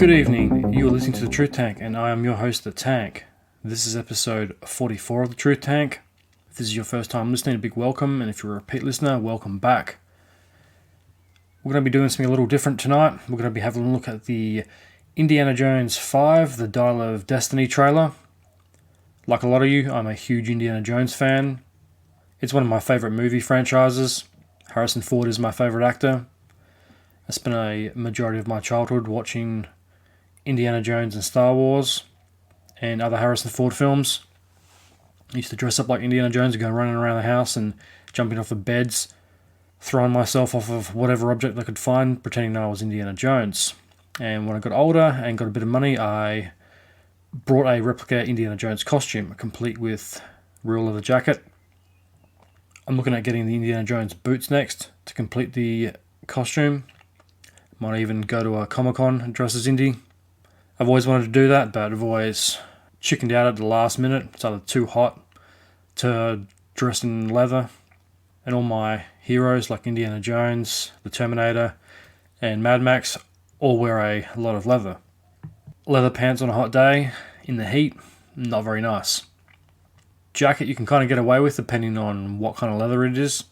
Good evening, you are listening to The Truth Tank, and I am your host, The Tank. This is episode 44 of The Truth Tank. If this is your first time listening, a big welcome, and if you're a repeat listener, welcome back. We're going to be doing something a little different tonight. We're going to be having a look at the Indiana Jones 5, The Dial of Destiny trailer. Like a lot of you, I'm a huge Indiana Jones fan. It's one of my favourite movie franchises. Harrison Ford is my favourite actor. I spent a majority of my childhood watching Indiana Jones and Star Wars and other Harrison Ford films. I used to dress up like Indiana Jones and go running around the house and jumping off the beds, throwing myself off of whatever object I could find, pretending that I was Indiana Jones. And when I got older and got a bit of money, I brought a replica Indiana Jones costume, complete with real leather jacket. I'm looking at getting the Indiana Jones boots next to complete the costume. Might even go to a Comic-Con and dress as Indy. I've always wanted to do that, but I've always chickened out at the last minute. It's either too hot to dress in leather. And all my heroes like Indiana Jones, the Terminator, and Mad Max all wear a lot of leather. Leather pants on a hot day, in the heat, not very nice. Jacket you can kind of get away with depending on what kind of leather it is.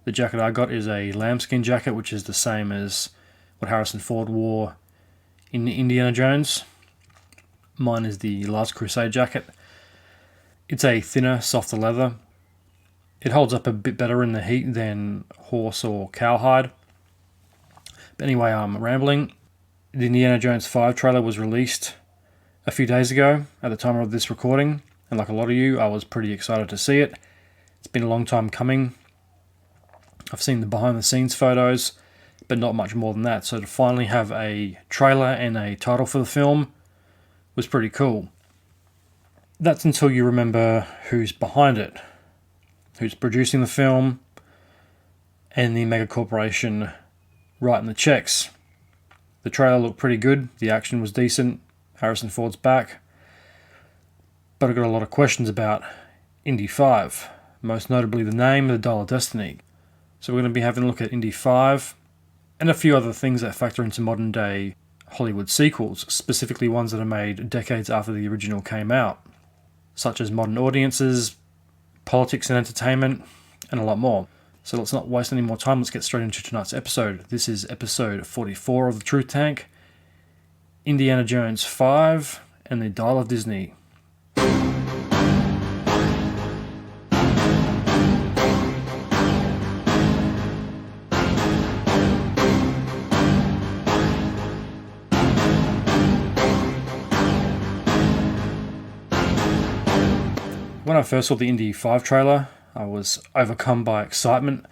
The jacket I got is a lambskin jacket, which is the same as what Harrison Ford wore in Indiana Jones. Mine is the Last Crusade jacket. It's a thinner, softer leather. It holds up a bit better in the heat than horse or cowhide. But anyway, I'm rambling. The Indiana Jones 5 trailer was released a few days ago at the time of this recording, and like a lot of you, I was pretty excited to see it. It's been a long time coming. I've seen the behind the scenes photos, but not much more than that. So to finally have a trailer and a title for the film was pretty cool. That's until you remember who's behind it, who's producing the film, and the mega corporation writing the checks. The trailer looked pretty good, the action was decent, Harrison Ford's back, but I got a lot of questions about Indy 5, most notably the name, the Dial of Destiny. So we're going to be having a look at Indy 5 and a few other things that factor into modern day Hollywood sequels, specifically ones that are made decades after the original came out, such as modern audiences, politics and entertainment, and a lot more. So let's not waste any more time, let's get straight into tonight's episode. This is episode 44 of The Truth Tank, Indiana Jones 5 and the Dial of Disney. When I first saw the Indy 5 trailer, I was overcome by excitement.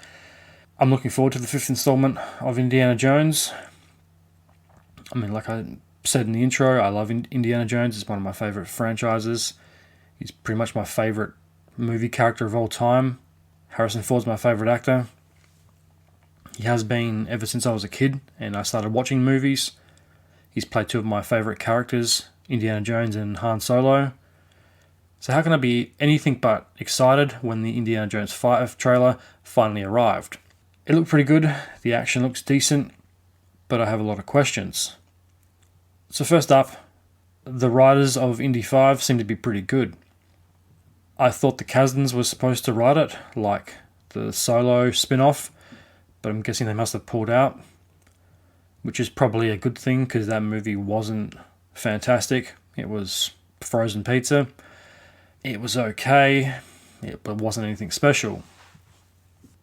I'm looking forward to the fifth installment of Indiana Jones. I mean, like I said in the intro, I love Indiana Jones. It's one of my favourite franchises. He's pretty much my favourite movie character of all time. Harrison Ford's my favourite actor. He has been ever since I was a kid and I started watching movies. He's played two of my favourite characters, Indiana Jones and Han Solo. So how can I be anything but excited when the Indiana Jones 5 trailer finally arrived? It looked pretty good, the action looks decent, but I have a lot of questions. So first up, the writers of Indy 5 seem to be pretty good. I thought the Kasdans were supposed to write it, like the Solo spin-off, but I'm guessing they must have pulled out, which is probably a good thing because that movie wasn't fantastic. It was frozen pizza. It was okay, but wasn't anything special.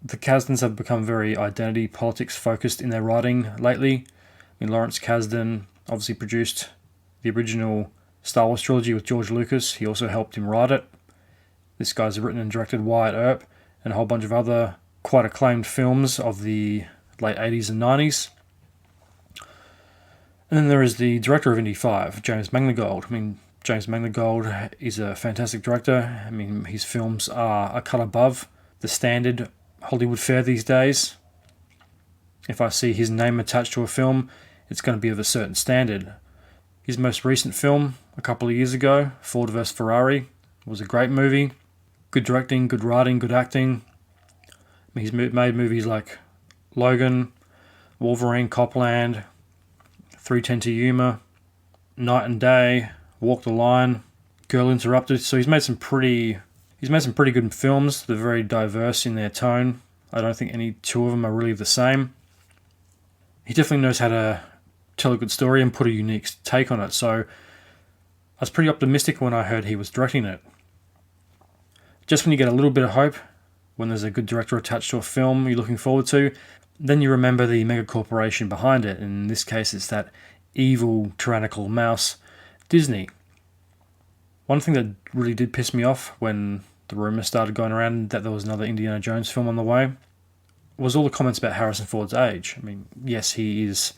The Kasdans have become very identity politics focused in their writing lately. I mean, Lawrence Kasdan obviously produced the original Star Wars trilogy with George Lucas. He also helped him write it. This guy's written and directed Wyatt Earp and a whole bunch of other quite acclaimed films of the late 80s and 90s. And then there is the director of Indy 5, James Mangold. I mean, James Mangold is a fantastic director. I mean, his films are a cut above the standard Hollywood fare these days. If I see his name attached to a film, it's going to be of a certain standard. His most recent film, a couple of years ago, Ford vs. Ferrari, was a great movie. Good directing, good writing, good acting. I mean, he's made movies like Logan, Wolverine, Copland, 3:10 to Yuma, Night and Day, Walk the Line, Girl Interrupted. So he's made some pretty good films. They're very diverse in their tone. I don't think any two of them are really the same. He definitely knows how to tell a good story and put a unique take on it. So I was pretty optimistic when I heard he was directing it. Just when you get a little bit of hope, when there's a good director attached to a film you're looking forward to, then you remember the mega corporation behind it. In this case, it's that evil, tyrannical mouse, Disney. One thing that really did piss me off when the rumours started going around that there was another Indiana Jones film on the way was all the comments about Harrison Ford's age. I mean, yes, he is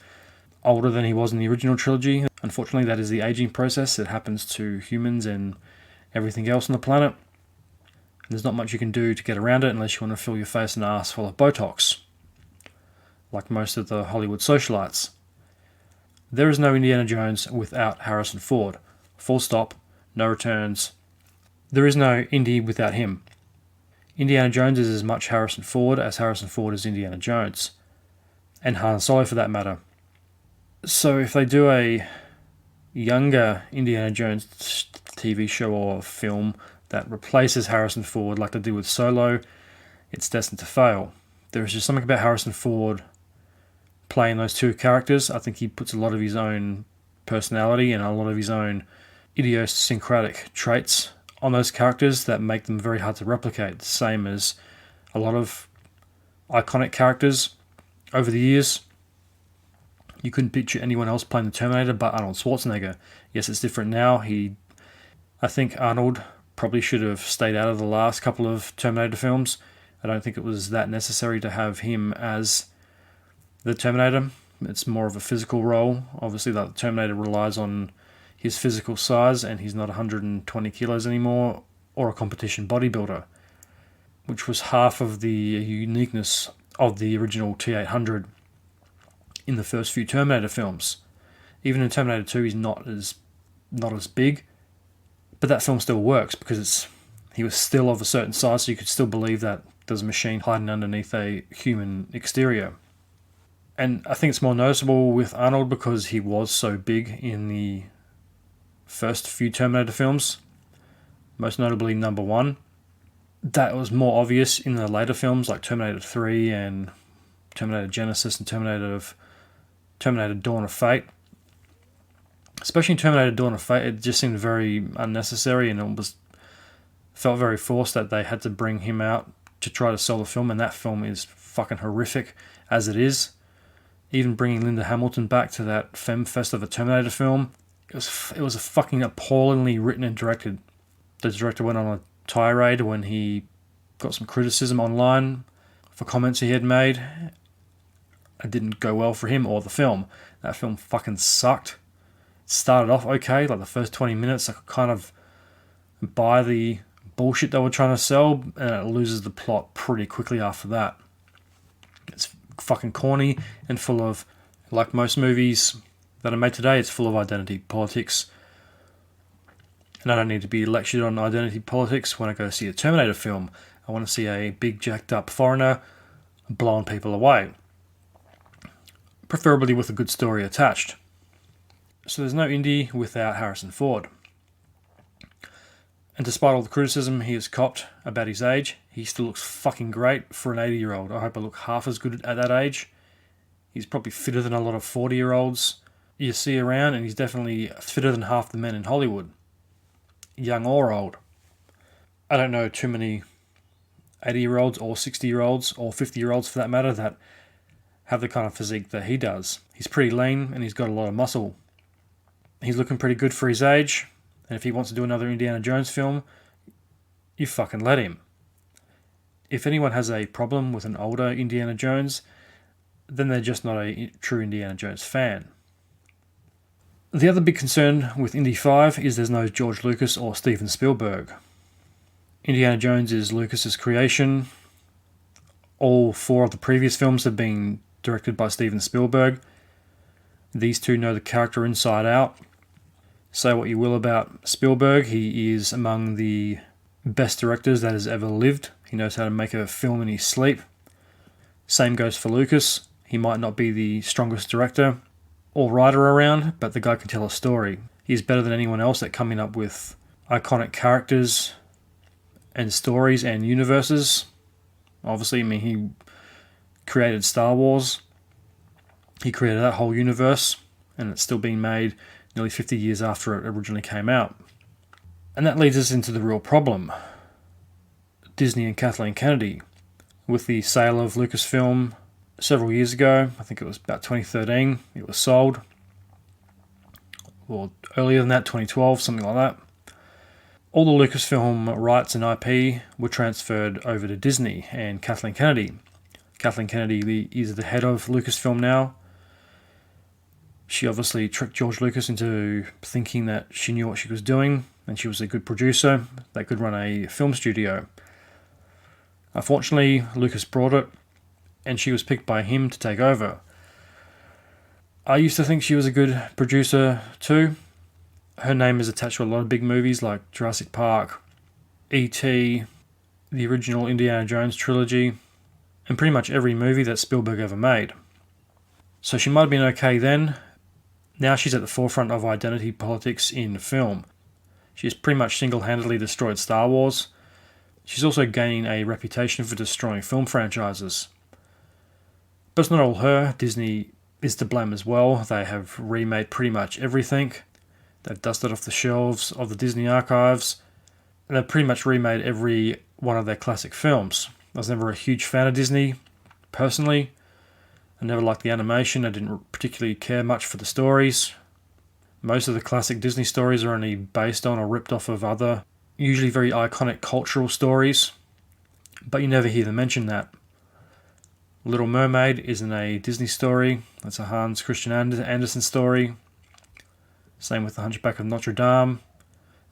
older than he was in the original trilogy. Unfortunately, that is the aging process. It happens to humans and everything else on the planet. And there's not much you can do to get around it unless you want to fill your face and ass full of Botox, like most of the Hollywood socialites. There is no Indiana Jones without Harrison Ford. Full stop. No returns. There is no Indy without him. Indiana Jones is as much Harrison Ford as Harrison Ford is Indiana Jones. And Han Solo for that matter. So if they do a younger Indiana Jones TV show or film that replaces Harrison Ford like they did with Solo, it's destined to fail. There is just something about Harrison Ford playing those two characters. I think he puts a lot of his own personality and a lot of his own idiosyncratic traits on those characters that make them very hard to replicate. Same as a lot of iconic characters over the years. You couldn't picture anyone else playing the Terminator but Arnold Schwarzenegger. Yes, it's different now. I think Arnold probably should have stayed out of the last couple of Terminator films. I don't think it was that necessary to have him as the Terminator. It's more of a physical role. Obviously, the Terminator relies on his physical size, and he's not 120 kilos anymore, or a competition bodybuilder, which was half of the uniqueness of the original T-800 in the first few Terminator films. Even in Terminator 2, he's not as big, but that film still works because he was still of a certain size, so you could still believe that there's a machine hiding underneath a human exterior. And I think it's more noticeable with Arnold because he was so big in the first few Terminator films, most notably number 1. That was more obvious in the later films like Terminator 3 and Terminator Genesis and Terminator Dawn of Fate. Especially in Terminator Dawn of Fate, it just seemed very unnecessary and it felt very forced that they had to bring him out to try to sell the film, and that film is fucking horrific as it is. Even bringing Linda Hamilton back to that femfest of a Terminator film, it was a fucking appallingly written and directed. The director went on a tirade when he got some criticism online for comments he had made. It didn't go well for him or the film. That film fucking sucked. It started off okay, like the first 20 minutes I could kind of buy the bullshit they were trying to sell, and it loses the plot pretty quickly after that. It's fucking corny and full of, like most movies that are made today, it's full of identity politics. And I don't need to be lectured on identity politics when I go see a Terminator film. I want to see a big jacked up foreigner blowing people away. Preferably with a good story attached. So there's no Indy without Harrison Ford. And despite all the criticism he has copped about his age, he still looks fucking great for an 80-year-old. I hope I look half as good at that age. He's probably fitter than a lot of 40-year-olds you see around, and he's definitely fitter than half the men in Hollywood, young or old. I don't know too many 80-year-olds or 60-year-olds or 50-year-olds for that matter that have the kind of physique that he does. He's pretty lean and he's got a lot of muscle. He's looking pretty good for his age, and if he wants to do another Indiana Jones film, you fucking let him. If anyone has a problem with an older Indiana Jones, then they're just not a true Indiana Jones fan. The other big concern with Indy 5 is there's no George Lucas or Steven Spielberg. Indiana Jones is Lucas's creation. All 4 of the previous films have been directed by Steven Spielberg. These two know the character inside out. Say what you will about Spielberg, he is among the best directors that has ever lived. He knows how to make a film in his sleep. Same goes for Lucas. He might not be the strongest director, or writer around, but the guy can tell a story. He's better than anyone else at coming up with iconic characters and stories and universes. Obviously, I mean, he created Star Wars. He created that whole universe, and it's still being made nearly 50 years after it originally came out. And that leads us into the real problem. Disney and Kathleen Kennedy. With the sale of Lucasfilm several years ago, I think it was about 2013, it was sold. Or earlier than that, 2012, something like that. All the Lucasfilm rights and IP were transferred over to Disney and Kathleen Kennedy. Kathleen Kennedy is the head of Lucasfilm now. She obviously tricked George Lucas into thinking that she knew what she was doing and she was a good producer that could run a film studio. Unfortunately, Lucas brought it and she was picked by him to take over. I used to think she was a good producer too. Her name is attached to a lot of big movies like Jurassic Park, E.T., the original Indiana Jones trilogy, and pretty much every movie that Spielberg ever made. So she might have been okay then. Now she's at the forefront of identity politics in film. She's pretty much single-handedly destroyed Star Wars. She's also gaining a reputation for destroying film franchises. But it's not all her. Disney is to blame as well. They have remade pretty much everything. They've dusted off the shelves of the Disney archives. And they've pretty much remade every one of their classic films. I was never a huge fan of Disney, personally. I never liked the animation. I didn't particularly care much for the stories. Most of the classic Disney stories are only based on or ripped off of other, usually very iconic cultural stories. But you never hear them mention that. Little Mermaid isn't a Disney story. That's a Hans Christian Andersen story. Same with The Hunchback of Notre Dame.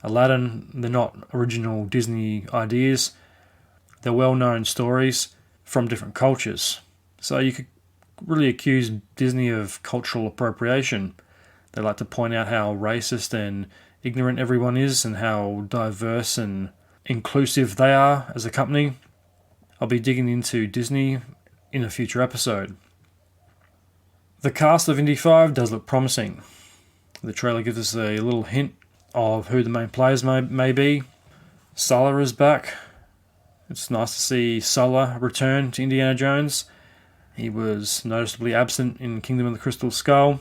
Aladdin, they're not original Disney ideas. They're well-known stories from different cultures. So you could really accuse Disney of cultural appropriation. They like to point out how racist and ignorant everyone is and how diverse and inclusive they are as a company. I'll be digging into Disney in a future episode. The cast of Indy 5 does look promising. The trailer gives us a little hint of who the main players may be. Sulla is back. It's nice to see Sulla return to Indiana Jones. He was noticeably absent in Kingdom of the Crystal Skull.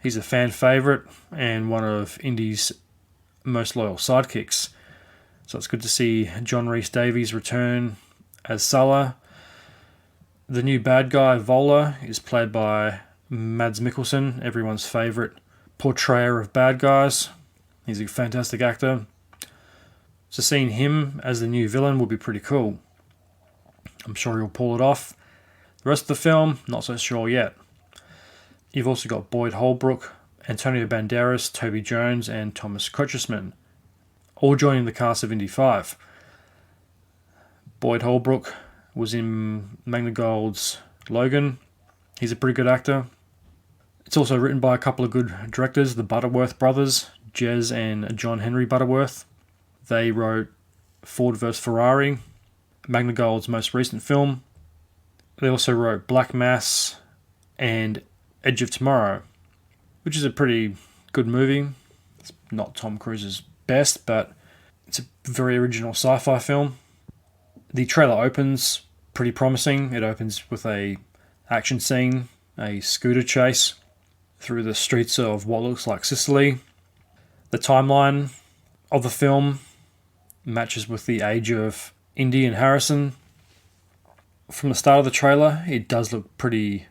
He's a fan favourite and one of Indy's most loyal sidekicks. So it's good to see John Rhys-Davies return as Sulla. The new bad guy, Vola, is played by Mads Mikkelsen, everyone's favourite portrayer of bad guys. He's a fantastic actor. So seeing him as the new villain will be pretty cool. I'm sure he'll pull it off. The rest of the film, not so sure yet. You've also got Boyd Holbrook, Antonio Banderas, Toby Jones, and Thomas Kretschmann, all joining the cast of Indy 5. Boyd Holbrook was in Mangold's Logan. He's a pretty good actor. It's also written by a couple of good directors, the Butterworth brothers, Jez and John Henry Butterworth. They wrote Ford vs. Ferrari, Mangold's most recent film. They also wrote Black Mass and Edge of Tomorrow, which is a pretty good movie. It's not Tom Cruise's best, but it's a very original sci-fi film. The trailer opens pretty promising. It opens with a action scene, a scooter chase through the streets of what looks like Sicily. The timeline of the film matches with the age of Indy and Harrison. From the start of the trailer, it does look pretty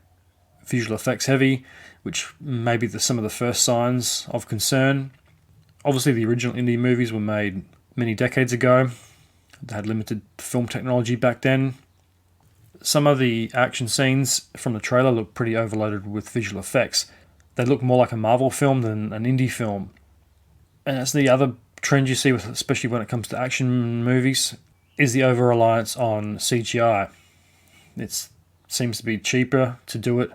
visual effects heavy, which may be some of the first signs of concern. Obviously, the original Indy movies were made many decades ago. They had limited film technology back then. Some of the action scenes from the trailer look pretty overloaded with visual effects. They look more like a Marvel film than an indie film. And that's the other trend you see, especially when it comes to action movies, is the over-reliance on CGI. It seems to be cheaper to do it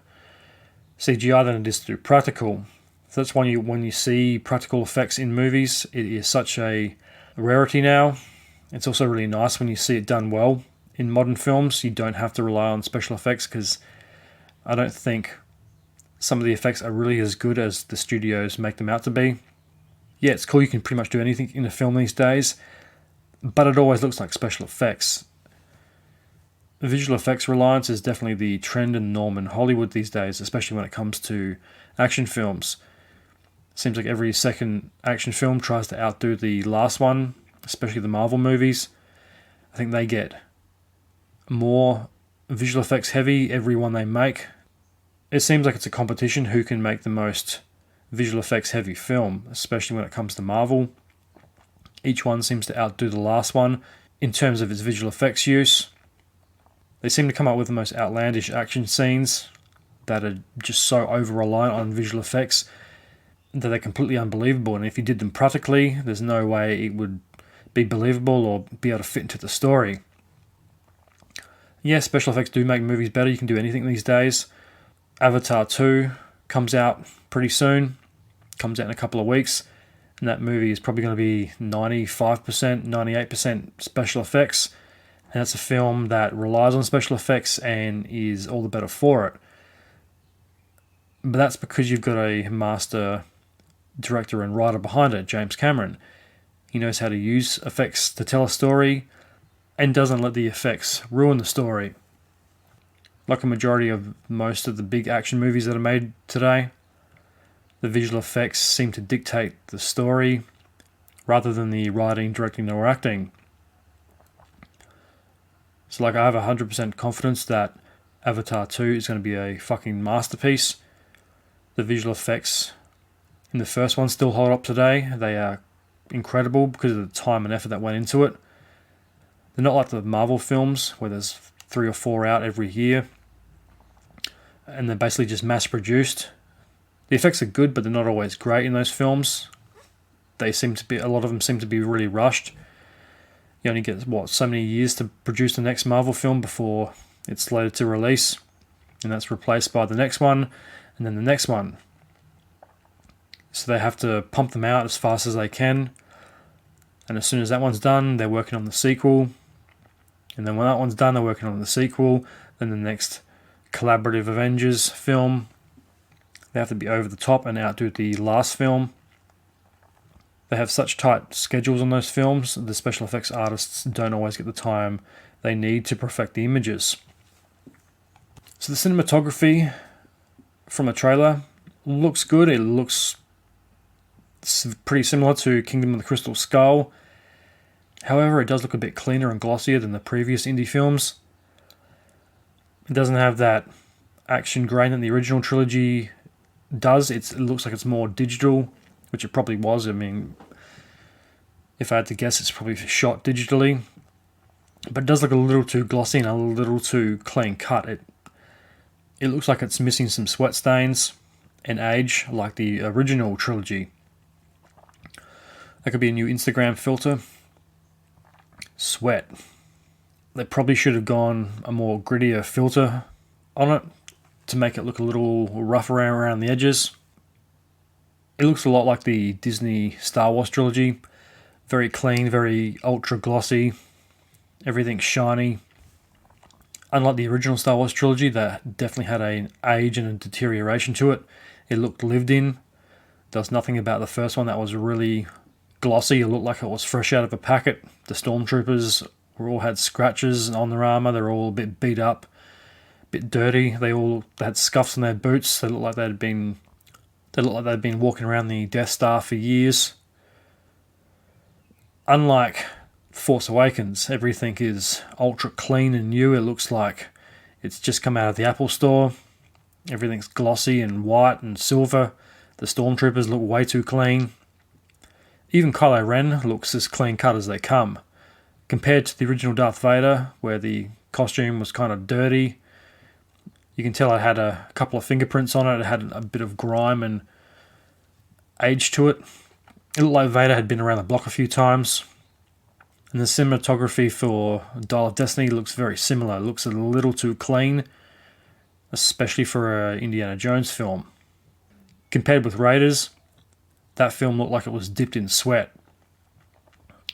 CGI than it is to do practical. So that's when you see practical effects in movies, it is such a rarity now. It's also really nice when you see it done well. In modern films, you don't have to rely on special effects because I don't think some of the effects are really as good as the studios make them out to be. Yeah, it's cool, you can pretty much do anything in a film these days, but it always looks like special effects. Visual effects reliance is definitely the trend and norm in Hollywood these days, especially when it comes to action films. Seems like every second action film tries to outdo the last one, especially the Marvel movies. I think they get more visual effects heavy every one they make. It seems like it's a competition who can make the most visual effects heavy film, especially when it comes to Marvel. Each one seems to outdo the last one in terms of its visual effects use. They seem to come up with the most outlandish action scenes that are just so over-reliant on visual effects that they're completely unbelievable, and if you did them practically, there's no way it would be believable or be able to fit into the story. Yeah, special effects do make movies better. You can do anything these days. Avatar 2 comes out pretty soon. Comes out in a couple of weeks. And that movie is probably going to be 95%, 98% special effects. And it's a film that relies on special effects and is all the better for it. But that's because you've got a master director and writer behind it, James Cameron. He knows how to use effects to tell a story and doesn't let the effects ruin the story. Like a majority of most of the big action movies that are made today, the visual effects seem to dictate the story rather than the writing, directing, or acting. So I have 100% confidence that Avatar 2 is going to be a fucking masterpiece. The visual effects in the first one still hold up today. They are incredible because of the time and effort that went into it. They're not like the Marvel films where there's 3 or 4 out every year and they're basically just mass produced. The effects are good, but they're not always great in those films. A lot of them seem to be really rushed. You only get so many years to produce the next Marvel film before it's slated to release, and that's replaced by the next one and then the next one. So they have to pump them out as fast as they can, and as soon as that one's done, they're working on the sequel, and then when that one's done, they're working on the sequel, then the next collaborative Avengers film. They have to be over the top and outdo the last film. They have such tight schedules on those films, the special effects artists don't always get the time they need to perfect the images. So the cinematography from a trailer looks good. It looks pretty similar to Kingdom of the Crystal Skull. However, it does look a bit cleaner and glossier than the previous Indy films. It doesn't have that action grain that the original trilogy does. It looks like it's more digital, which it probably was. I mean, if I had to guess, it's probably shot digitally. But it does look a little too glossy and a little too clean cut. It looks like it's missing some sweat stains and age like the original trilogy. That could be a new Instagram filter. Sweat. They probably should have gone a more grittier filter on it to make it look a little rougher around the edges. It looks a lot like the Disney Star Wars trilogy. Very clean, very ultra glossy. Everything's shiny. Unlike the original Star Wars trilogy that definitely had an age and a deterioration to it. It looked lived in. There was nothing about the first one that was really glossy. It looked like it was fresh out of a packet. The stormtroopers all had scratches on their armor. They're all a bit beat up, a bit dirty. They had scuffs on their boots. They looked like they'd been walking around the Death Star for years. Unlike Force Awakens, everything is ultra clean and new. It looks like it's just come out of the Apple Store. Everything's glossy and white and silver. The stormtroopers look way too clean. Even Kylo Ren looks as clean cut as they come. Compared to the original Darth Vader, where the costume was kind of dirty, you can tell it had a couple of fingerprints on it. It had a bit of grime and age to it. It looked like Vader had been around the block a few times. And the cinematography for Dial of Destiny looks very similar. It looks a little too clean, especially for an Indiana Jones film. Compared with Raiders, that film looked like it was dipped in sweat.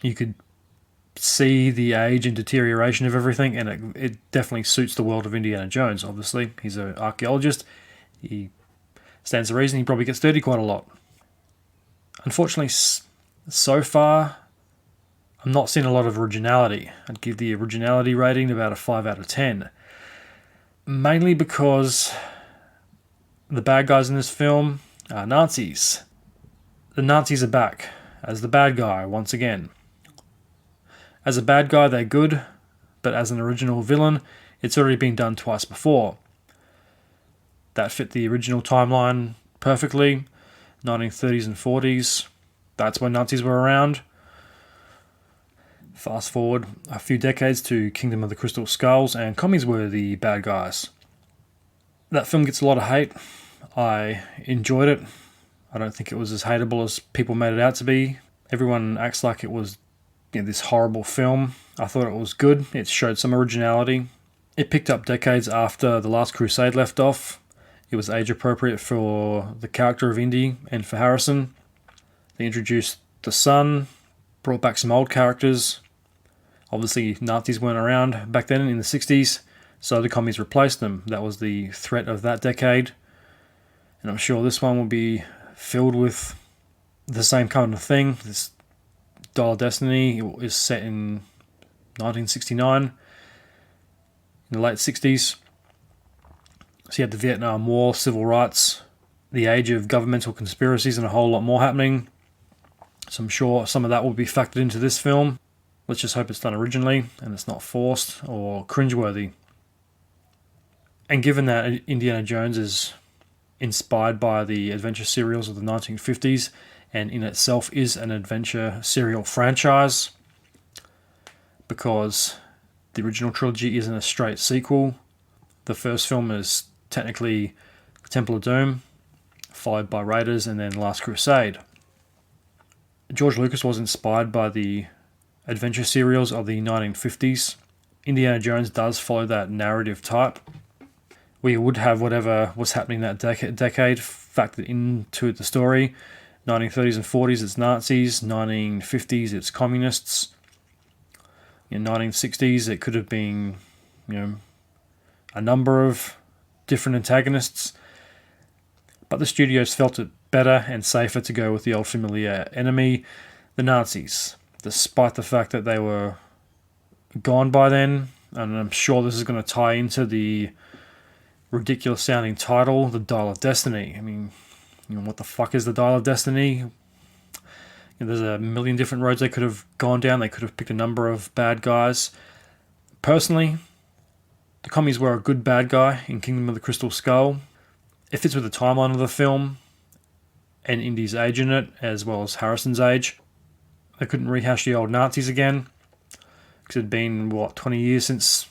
You could see the age and deterioration of everything, and it definitely suits the world of Indiana Jones, obviously. He's an archaeologist. He Stands to reason he probably gets dirty quite a lot. Unfortunately, so far, I'm not seeing a lot of originality. I'd give the originality rating about a 5 out of 10. Mainly because the bad guys in this film are Nazis. The Nazis are back as the bad guy once again. As a bad guy, they're good, but as an original villain, it's already been done twice before. That fit the original timeline perfectly. 1930s and 40s, that's when Nazis were around. Fast forward a few decades to Kingdom of the Crystal Skulls, and commies were the bad guys. That film gets a lot of hate. I enjoyed it. I don't think it was as hateable as people made it out to be. Everyone acts like it was this horrible film. I thought it was good. It showed some originality. It picked up decades after The Last Crusade left off. It was age appropriate for the character of Indy and for Harrison. They introduced the son, brought back some old characters. Obviously, Nazis weren't around back then in the 60s, so the commies replaced them. That was the threat of that decade. And I'm sure this one will be filled with the same kind of thing. This Dial of Destiny is set in 1969, in the late 60s. So you had the Vietnam War, civil rights, the age of governmental conspiracies, and a whole lot more happening. So I'm sure some of that will be factored into this film. Let's just hope it's done originally and it's not forced or cringeworthy. And given that Indiana Jones is inspired by the adventure serials of the 1950s and in itself is an adventure serial franchise, because the original trilogy isn't a straight sequel. The first film is technically Temple of Doom, followed by Raiders and then Last Crusade. George Lucas was inspired by the adventure serials of the 1950s. Indiana Jones does follow that narrative type. We would have whatever was happening that decade factored into the story. 1930s and 40s, it's Nazis. 1950s, it's communists. In 1960s, it could have been, a number of different antagonists. But the studios felt it better and safer to go with the old familiar enemy, the Nazis, despite the fact that they were gone by then. And I'm sure this is going to tie into the ridiculous sounding title, The Dial of Destiny. I mean, what the fuck is the Dial of Destiny? There's a million different roads they could have gone down. They could have picked a number of bad guys. Personally, the commies were a good bad guy in Kingdom of the Crystal Skull. It fits with the timeline of the film and Indy's age in it, as well as Harrison's age. They couldn't rehash the old Nazis again, because it had been, 20 years since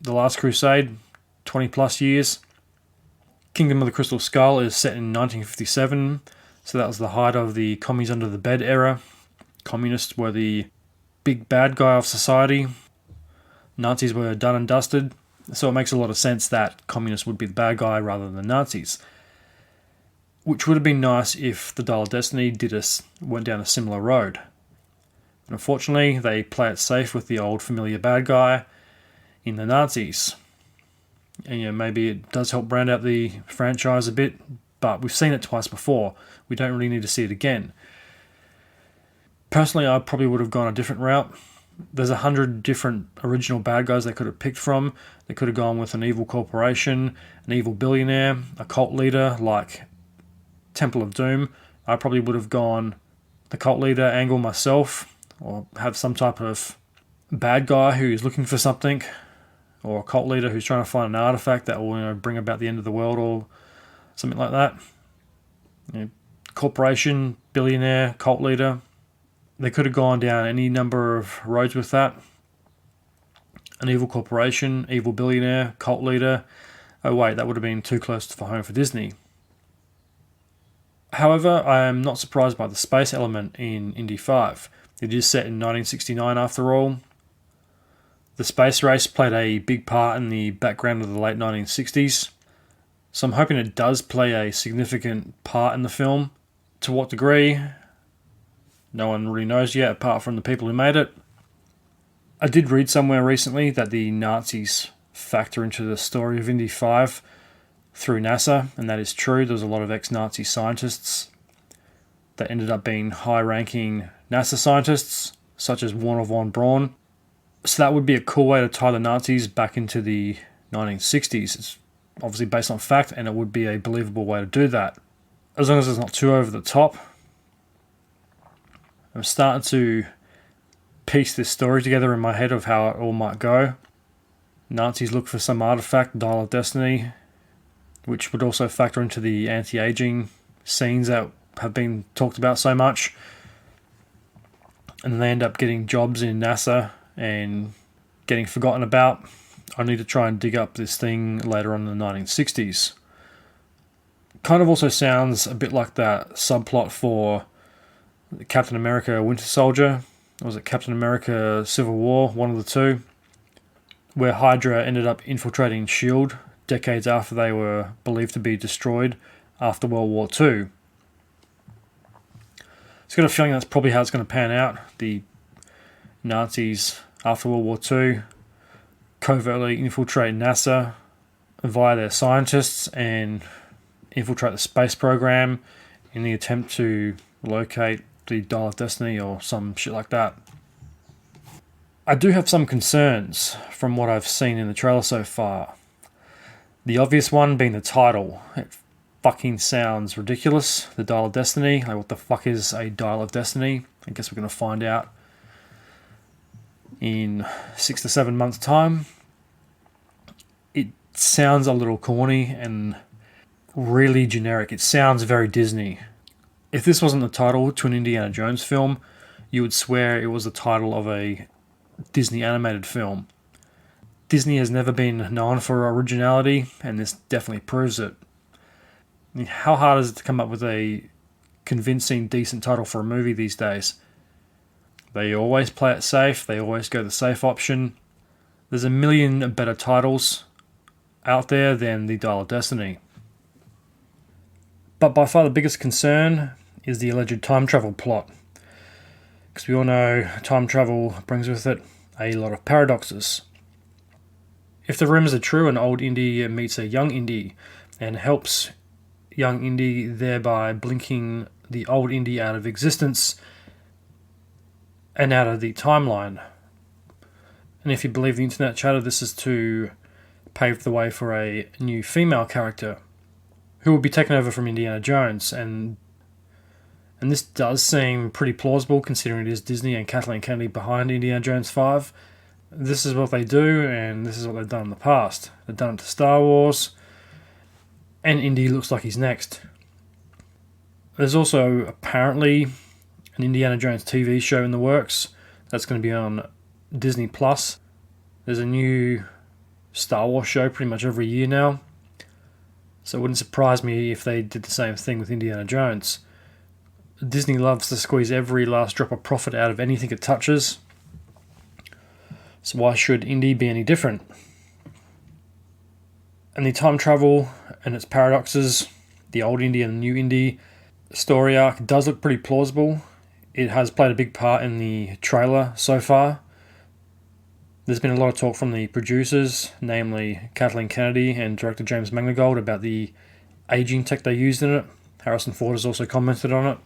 The Last Crusade? 20 plus years. Kingdom of the Crystal Skull is set in 1957, so that was the height of the commies under the bed era. Communists were the big bad guy of society. Nazis were done and dusted, so it makes a lot of sense that communists would be the bad guy rather than Nazis. Which would have been nice if the Dial of Destiny went down a similar road. But unfortunately, they play it safe with the old familiar bad guy in the Nazis. And maybe it does help brand out the franchise a bit, but we've seen it twice before. We don't really need to see it again. Personally, I probably would have gone a different route. There's 100 different original bad guys they could have picked from. They could have gone with an evil corporation, an evil billionaire, a cult leader like Temple of Doom. I probably would have gone the cult leader angle myself, or have some type of bad guy who is looking for something, or a cult leader who's trying to find an artifact that will bring about the end of the world or something like that. Corporation, billionaire, cult leader. They could have gone down any number of roads with that. An evil corporation, evil billionaire, cult leader. Oh wait, that would have been too close for home for Disney. However, I am not surprised by the space element in Indy 5. It is set in 1969 after all. The space race played a big part in the background of the late 1960s, so I'm hoping it does play a significant part in the film. To what degree? No one really knows yet, apart from the people who made it. I did read somewhere recently that the Nazis factor into the story of Indy 5. through NASA, and that is true. There was a lot of ex-Nazi scientists that ended up being high-ranking NASA scientists, such as Wernher von Braun. So that would be a cool way to tie the Nazis back into the 1960s. It's obviously based on fact, and it would be a believable way to do that, as long as it's not too over the top. I'm starting to piece this story together in my head of how it all might go. Nazis look for some artifact, Dial of Destiny, which would also factor into the anti-aging scenes that have been talked about so much. And then they end up getting jobs in NASA and getting forgotten about. I need to try and dig up this thing later on in the 1960s. Kind of also sounds a bit like that subplot for Captain America Winter Soldier. Or was it Captain America Civil War? One of the two. Where Hydra ended up infiltrating S.H.I.E.L.D. decades after they were believed to be destroyed after World War II. I've got a feeling that's probably how it's going to pan out. The Nazis, after World War II, covertly infiltrate NASA via their scientists and infiltrate the space program in the attempt to locate the Dial of Destiny or some shit like that. I do have some concerns from what I've seen in the trailer so far. The obvious one being the title. It fucking sounds ridiculous. The Dial of Destiny. Like, what the fuck is a Dial of Destiny? I guess we're going to find out in 6 to 7 months' time. It sounds a little corny and really generic. It sounds very Disney. If this wasn't the title to an Indiana Jones film, you would swear it was the title of a Disney animated film. Disney has never been known for originality, and this definitely proves it. I mean, how hard is it to come up with a convincing, decent title for a movie these days? They always play it safe. They always go the safe option. There's a million better titles out there than the Dial of Destiny. But by far the biggest concern is the alleged time travel plot. Because we all know time travel brings with it a lot of paradoxes. If the rumours are true, an old Indy meets a young Indy and helps young Indy, thereby blinking the old Indy out of existence and out of the timeline. And if you believe the internet chatter, this is to pave the way for a new female character who will be taken over from Indiana Jones. And this does seem pretty plausible considering it is Disney and Kathleen Kennedy behind Indiana Jones 5. This is what they do, and this is what they've done in the past. They've done it to Star Wars, and Indy looks like he's next. There's also apparently an Indiana Jones TV show in the works that's going to be on Disney+. There's a new Star Wars show pretty much every year now, so it wouldn't surprise me if they did the same thing with Indiana Jones. Disney loves to squeeze every last drop of profit out of anything it touches, so why should Indy be any different? And the time travel and its paradoxes, the old Indy and the new Indy story arc does look pretty plausible. It has played a big part in the trailer so far. There's been a lot of talk from the producers, namely Kathleen Kennedy and director James Mangold, about the aging tech they used in it. Harrison Ford has also commented on it.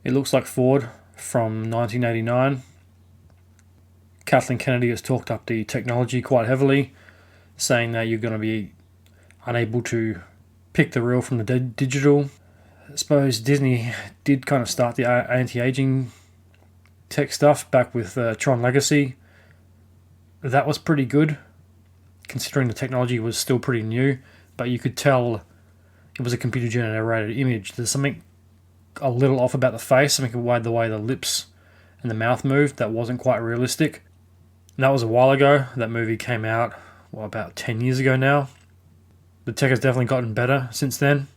It looks like Ford from 1989. Kathleen Kennedy has talked up the technology quite heavily, saying that you're going to be unable to pick the real from the digital. I suppose Disney did kind of start the anti-aging tech stuff back with Tron Legacy. That was pretty good, considering the technology was still pretty new, but you could tell it was a computer-generated image. There's something a little off about the face, something about the way the lips and the mouth moved that wasn't quite realistic. And that was a while ago. That movie came out, about 10 years ago now. The tech has definitely gotten better since then.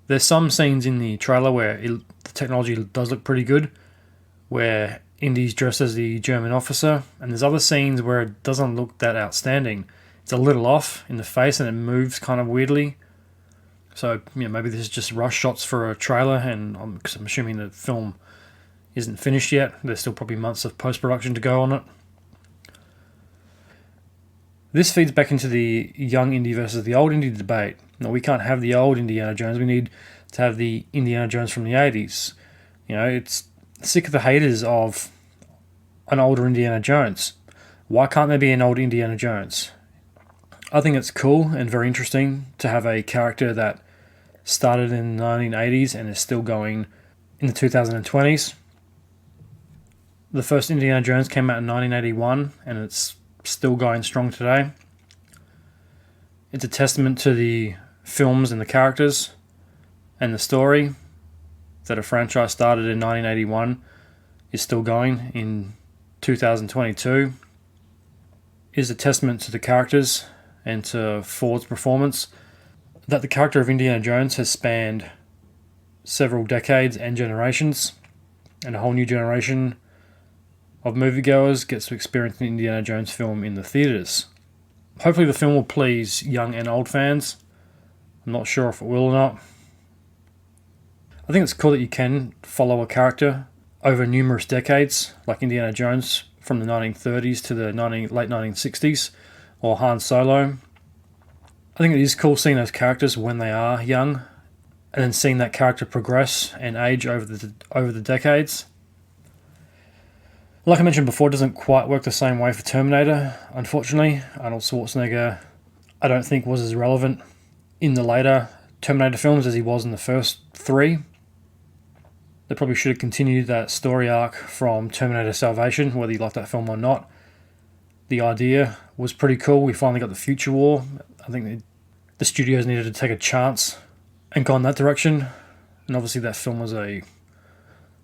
There's some scenes in the trailer where the technology does look pretty good, where Indy's dressed as the German officer, and there's other scenes where it doesn't look that outstanding. It's a little off in the face and it moves kind of weirdly. So, maybe this is just rush shots for a trailer, and because I'm assuming the film isn't finished yet. There's still probably months of post-production to go on it. This feeds back into the young Indy versus the old Indy debate. No, we can't have the old Indiana Jones. We need to have the Indiana Jones from the 80s. It's sick of the haters of an older Indiana Jones. Why can't there be an old Indiana Jones? I think it's cool and very interesting to have a character that started in the 1980s and is still going in the 2020s. The first Indiana Jones came out in 1981 and it's still going strong today. It's a testament to the films and the characters and the story that a franchise started in 1981 is still going in 2022. It is a testament to the characters and to Ford's performance that the character of Indiana Jones has spanned several decades and generations, and a whole new generation of moviegoers gets to experience an Indiana Jones film in the theatres. Hopefully the film will please young and old fans. I'm not sure if it will or not. I think it's cool that you can follow a character over numerous decades, like Indiana Jones from the 1930s to the late 1960s, or Han Solo. I think it is cool seeing those characters when they are young, and then seeing that character progress and age over the decades. Like I mentioned before, it doesn't quite work the same way for Terminator, unfortunately. Arnold Schwarzenegger, I don't think, was as relevant in the later Terminator films as he was in the first three. They probably should have continued that story arc from Terminator Salvation, whether you like that film or not. The idea was pretty cool. We finally got the future war. I think the studios needed to take a chance and go in that direction. And obviously that film was a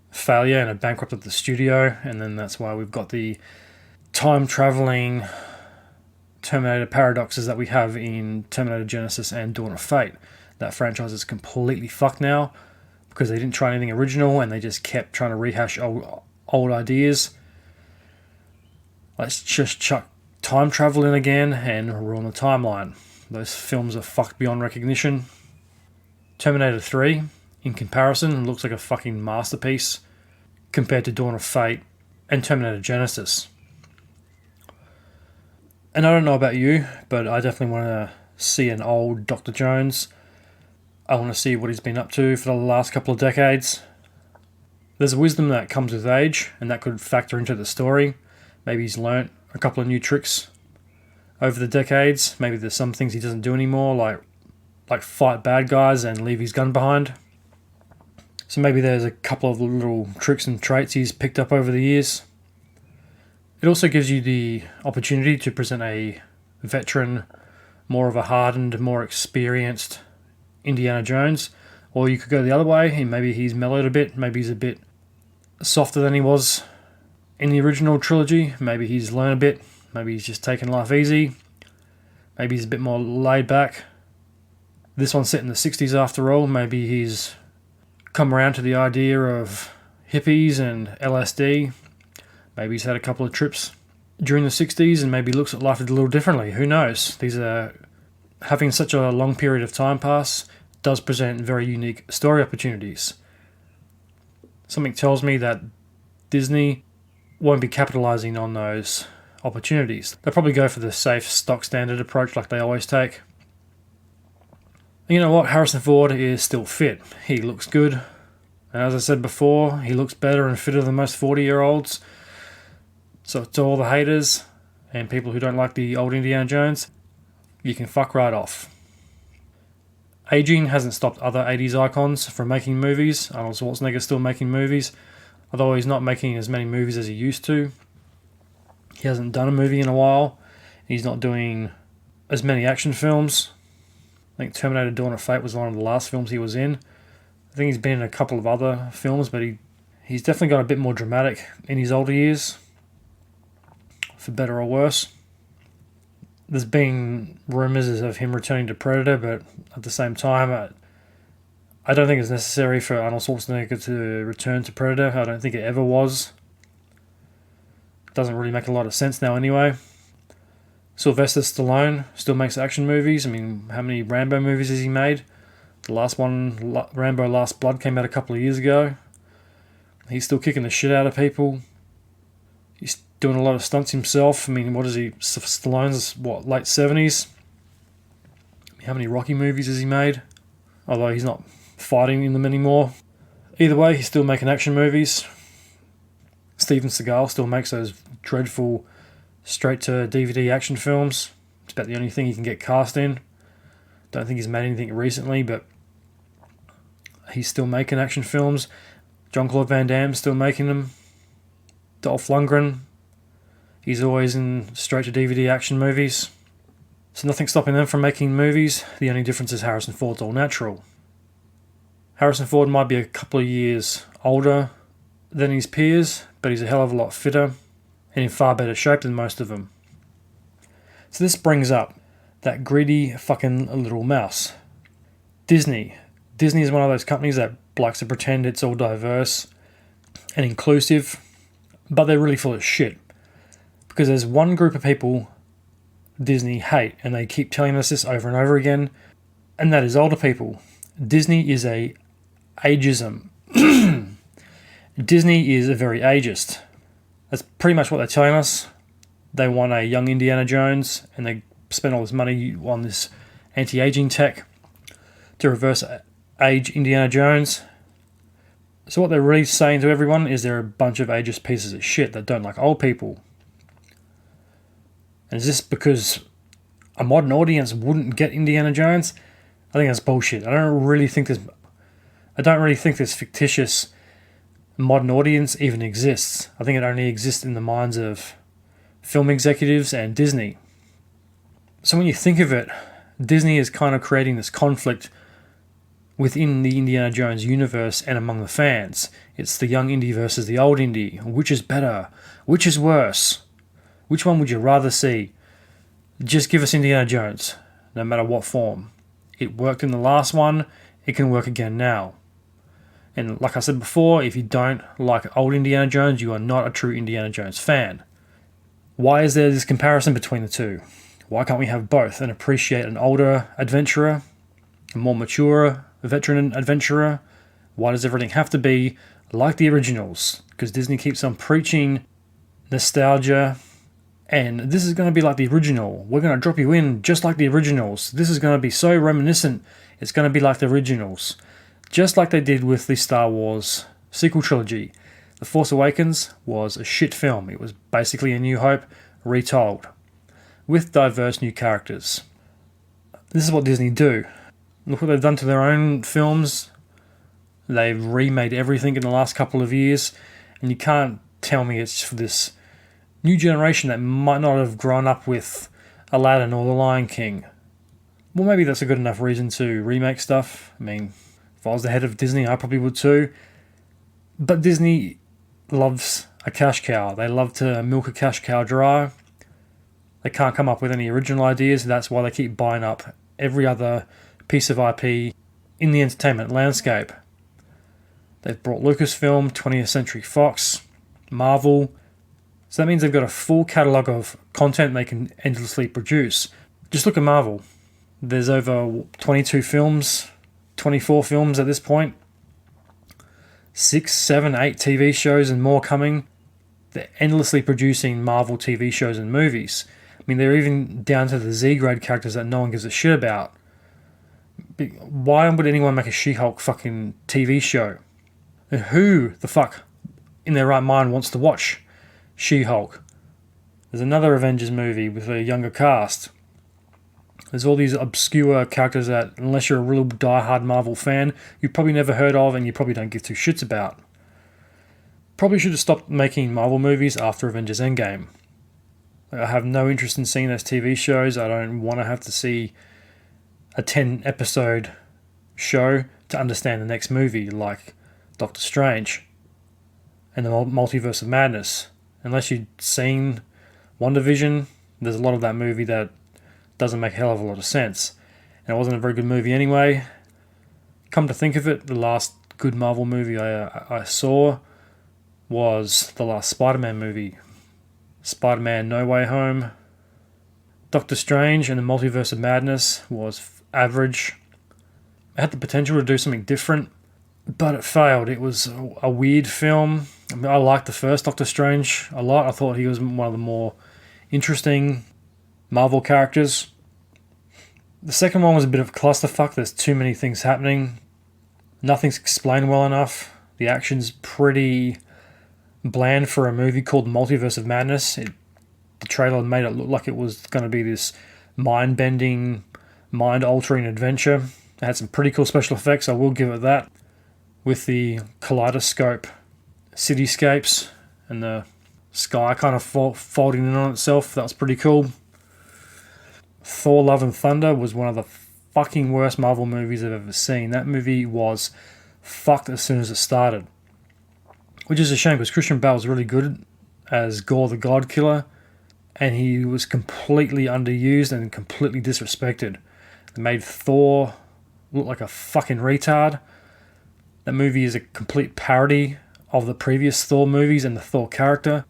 failure and it bankrupted the studio. And then that's why we've got the time-traveling Terminator paradoxes that we have in Terminator Genesis and Dawn of Fate. That franchise is completely fucked now because they didn't try anything original and they just kept trying to rehash old ideas. Let's just chuck time travel in again and ruin the timeline. Those films are fucked beyond recognition. Terminator 3, in comparison, looks like a fucking masterpiece compared to Dawn of Fate and Terminator Genesis. And I don't know about you, but I definitely want to see an old Dr. Jones. I want to see what he's been up to for the last couple of decades. There's a wisdom that comes with age, and that could factor into the story. Maybe he's learnt a couple of new tricks over the decades. Maybe there's some things he doesn't do anymore, like fight bad guys and leave his gun behind. So maybe there's a couple of little tricks and traits he's picked up over the years. It also gives you the opportunity to present a veteran, more of a hardened, more experienced Indiana Jones. Or you could go the other way, and maybe he's mellowed a bit, maybe he's a bit softer than he was in the original trilogy. Maybe he's learned a bit, maybe he's just taken life easy, maybe he's a bit more laid back. This one's set in the 60s after all. Maybe he's come around to the idea of hippies and LSD. Maybe he's had a couple of trips during the 60s and maybe looks at life a little differently. Who knows? Having such a long period of time pass does present very unique story opportunities. Something tells me that Disney won't be capitalizing on those opportunities. They'll probably go for the safe stock standard approach like they always take. And you know what? Harrison Ford is still fit. He looks good. And as I said before, he looks better and fitter than most 40-year-olds. So to all the haters and people who don't like the old Indiana Jones, you can fuck right off. Aging hasn't stopped other 80s icons from making movies. Arnold Schwarzenegger's still making movies, although he's not making as many movies as he used to. He hasn't done a movie in a while. He's not doing as many action films. I think Terminator Dawn of Fate was one of the last films he was in. I think he's been in a couple of other films, but he's definitely got a bit more dramatic in his older years, for better or worse. There's been rumours of him returning to Predator, but at the same time, I don't think it's necessary for Arnold Schwarzenegger to return to Predator. I don't think it ever was. It doesn't really make a lot of sense now anyway. Sylvester Stallone still makes action movies. I mean, how many Rambo movies has he made? The last one, Rambo Last Blood, came out a couple of years ago. He's still kicking the shit out of people. He's doing a lot of stunts himself. I mean, what is he? Stallone's, late 70s? How many Rocky movies has he made? Although he's not fighting in them anymore. Either way, he's still making action movies. Steven Seagal still makes those dreadful straight-to-DVD action films. It's about the only thing he can get cast in. Don't think he's made anything recently, but he's still making action films. Jean-Claude Van Damme's still making them. Dolph Lundgren, he's always in straight-to-DVD action movies. So nothing's stopping them from making movies. The only difference is Harrison Ford's all natural. Harrison Ford might be a couple of years older than his peers, but he's a hell of a lot fitter and in far better shape than most of them. So this brings up that greedy fucking little mouse. Disney. Disney is one of those companies that likes to pretend it's all diverse and inclusive, but they're really full of shit. Because there's one group of people Disney hate, and they keep telling us this over and over again, and that is older people. Disney is a ageism. Disney is a very ageist. That's pretty much what they're telling us. They want a young Indiana Jones, and they spend all this money on this anti-aging tech to reverse age Indiana Jones. So what they're really saying to everyone is they're a bunch of ageist pieces of shit that don't like old people. And is this because a modern audience wouldn't get Indiana Jones? I think that's bullshit. I don't really think this fictitious modern audience even exists. I think it only exists in the minds of film executives and Disney. So when you think of it, Disney is kind of creating this conflict within the Indiana Jones universe and among the fans. It's the young Indy versus the old Indy. Which is better? Which is worse? Which one would you rather see? Just give us Indiana Jones, no matter what form. It worked in the last one, it can work again now. And like I said before, if you don't like old Indiana Jones, you are not a true Indiana Jones fan. Why is there this comparison between the two? Why can't we have both and appreciate an older adventurer, a more mature veteran adventurer? Why does everything have to be like the originals? Because Disney keeps on preaching nostalgia, and this is going to be like the original. We're going to drop you in just like the originals. This is going to be so reminiscent. It's going to be like the originals. Just like they did with the Star Wars sequel trilogy. The Force Awakens was a shit film. It was basically A New Hope retold, with diverse new characters. This is what Disney do. Look what they've done to their own films. They've remade everything in the last couple of years, and you can't tell me it's for this new generation that might not have grown up with Aladdin or The Lion King. Well, maybe that's a good enough reason to remake stuff. I mean, if I was the head of Disney, I probably would too. But Disney loves a cash cow. They love to milk a cash cow dry. They can't come up with any original ideas. That's why they keep buying up every other piece of IP in the entertainment landscape. They've brought Lucasfilm, 20th Century Fox, Marvel. So that means they've got a full catalogue of content they can endlessly produce. Just look at Marvel. There's over 22 films, 24 films at this point. 6, 7, 8 TV shows and more coming. They're endlessly producing Marvel TV shows and movies. I mean, they're even down to the Z-grade characters that no one gives a shit about. Why would anyone make a She-Hulk fucking TV show? And who the fuck in their right mind wants to watch She-Hulk? There's another Avengers movie with a younger cast. There's all these obscure characters that, unless you're a real die-hard Marvel fan, you've probably never heard of and you probably don't give two shits about. Probably should have stopped making Marvel movies after Avengers Endgame. I have no interest in seeing those TV shows. I don't want to have to see a 10-episode show to understand the next movie, like Doctor Strange and the Multiverse of Madness. Unless you've seen WandaVision, there's a lot of that movie that doesn't make a hell of a lot of sense. And it wasn't a very good movie anyway. Come to think of it, the last good Marvel movie I saw was the last Spider-Man movie. Spider-Man No Way Home. Doctor Strange and the Multiverse of Madness was average. It had the potential to do something different, but it failed. It was a weird film. I mean, I liked the first Doctor Strange a lot. I thought he was one of the more interesting Marvel characters. The second one was a bit of a clusterfuck. There's too many things happening. Nothing's explained well enough. The action's pretty bland for a movie called Multiverse of Madness. The trailer made it look like it was going to be this mind-bending, mind-altering adventure. It had some pretty cool special effects, I will give it that. With the kaleidoscope cityscapes and the sky kind of folding in on itself. That was pretty cool. Thor Love and Thunder was one of the fucking worst Marvel movies I've ever seen. That movie was fucked as soon as it started. Which is a shame because Christian Bale was really good as Gore the God Killer, and he was completely underused and completely disrespected. It made Thor look like a fucking retard. That movie is a complete parody of the previous Thor movies and the Thor character,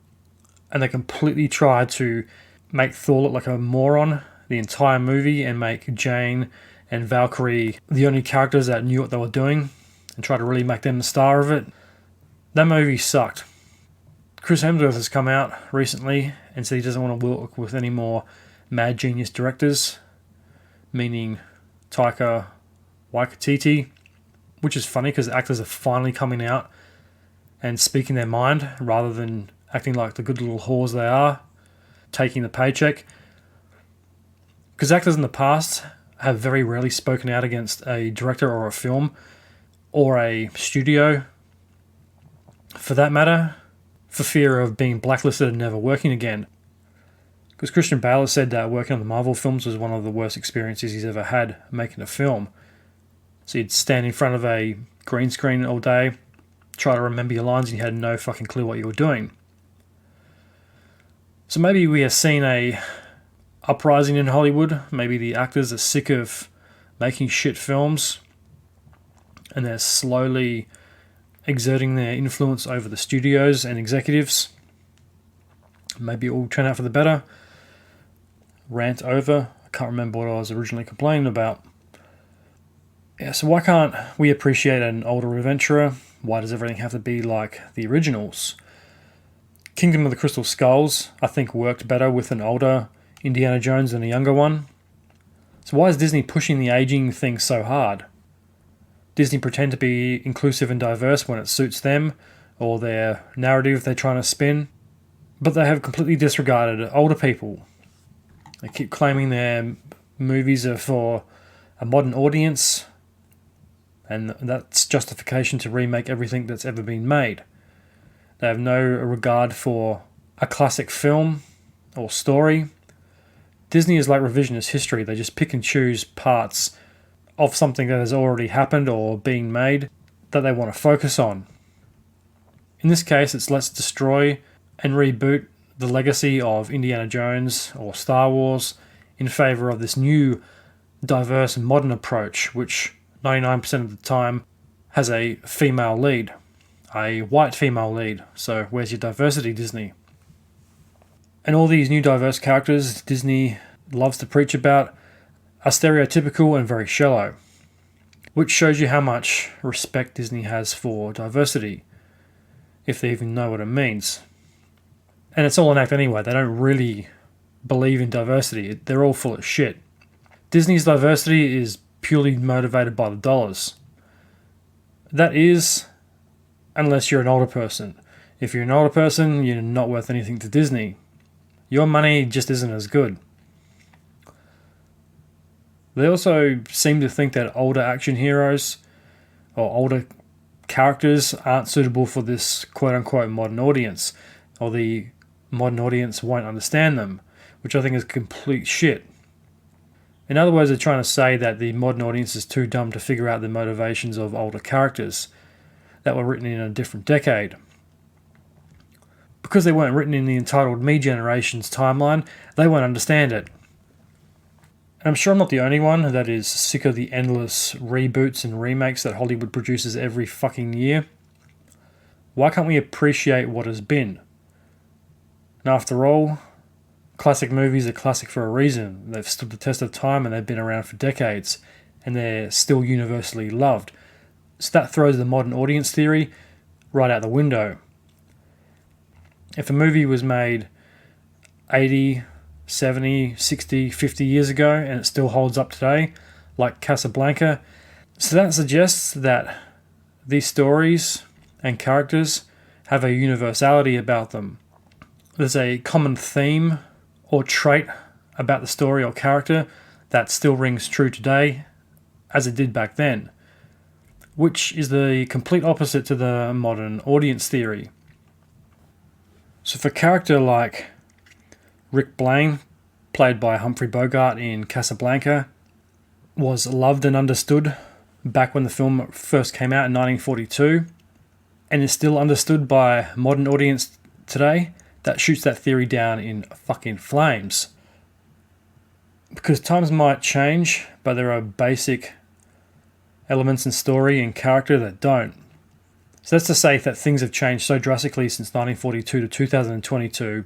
and they completely tried to make Thor look like a moron the entire movie and make Jane and Valkyrie the only characters that knew what they were doing and try to really make them the star of it. That movie sucked. Chris Hemsworth has come out recently and said he doesn't want to work with any more mad genius directors, meaning Taika Waititi, which is funny because actors are finally coming out and speaking their mind rather than acting like the good little whores they are, taking the paycheck. Because actors in the past have very rarely spoken out against a director or a film or a studio, for that matter, for fear of being blacklisted and never working again. Because Christian Bale has said that working on the Marvel films was one of the worst experiences he's ever had making a film. So you'd stand in front of a green screen all day, try to remember your lines, and you had no fucking clue what you were doing. So maybe we have seen a uprising in Hollywood. Maybe the actors are sick of making shit films and they're slowly exerting their influence over the studios and executives. Maybe it will turn out for the better. Rant over. I can't remember what I was originally complaining about. Yeah, so why can't we appreciate an older adventurer? Why does everything have to be like the originals? Kingdom of the Crystal Skulls, I think, worked better with an older Indiana Jones than a younger one. So why is Disney pushing the aging thing so hard? Disney pretend to be inclusive and diverse when it suits them or their narrative they're trying to spin, but they have completely disregarded older people. They keep claiming their movies are for a modern audience, and that's justification to remake everything that's ever been made. They have no regard for a classic film or story. Disney is like revisionist history. They just pick and choose parts of something that has already happened or being made that they want to focus on. In this case, it's let's destroy and reboot the legacy of Indiana Jones or Star Wars in favour of this new, diverse and modern approach, which 99% of the time has a female lead, a white female lead. So where's your diversity, Disney? And all these new diverse characters Disney loves to preach about are stereotypical and very shallow, which shows you how much respect Disney has for diversity, if they even know what it means. And it's all an act anyway. They don't really believe in diversity. They're all full of shit. Disney's diversity is purely motivated by the dollars. That is, unless you're an older person. If you're an older person, you're not worth anything to Disney. Your money just isn't as good. They also seem to think that older action heroes or older characters aren't suitable for this quote-unquote modern audience, or the modern audience won't understand them, which I think is complete shit. In other words, they're trying to say that the modern audience is too dumb to figure out the motivations of older characters that were written in a different decade. Because they weren't written in the entitled me generation's timeline, they won't understand it. And I'm sure I'm not the only one that is sick of the endless reboots and remakes that Hollywood produces every fucking year. Why can't we appreciate what has been? And after all, classic movies are classic for a reason. They've stood the test of time and they've been around for decades, and they're still universally loved. So that throws the modern audience theory right out the window. If a movie was made 80, 70, 60, 50 years ago and it still holds up today, like Casablanca, so that suggests that these stories and characters have a universality about them. There's a common theme or trait about the story or character that still rings true today as it did back then, which is the complete opposite to the modern audience theory. So for a character like Rick Blaine, played by Humphrey Bogart in Casablanca, was loved and understood back when the film first came out in 1942, and is still understood by modern audience today, that shoots that theory down in fucking flames. Because times might change, but there are basic elements in story and character that don't. So that's to say that things have changed so drastically since 1942 to 2022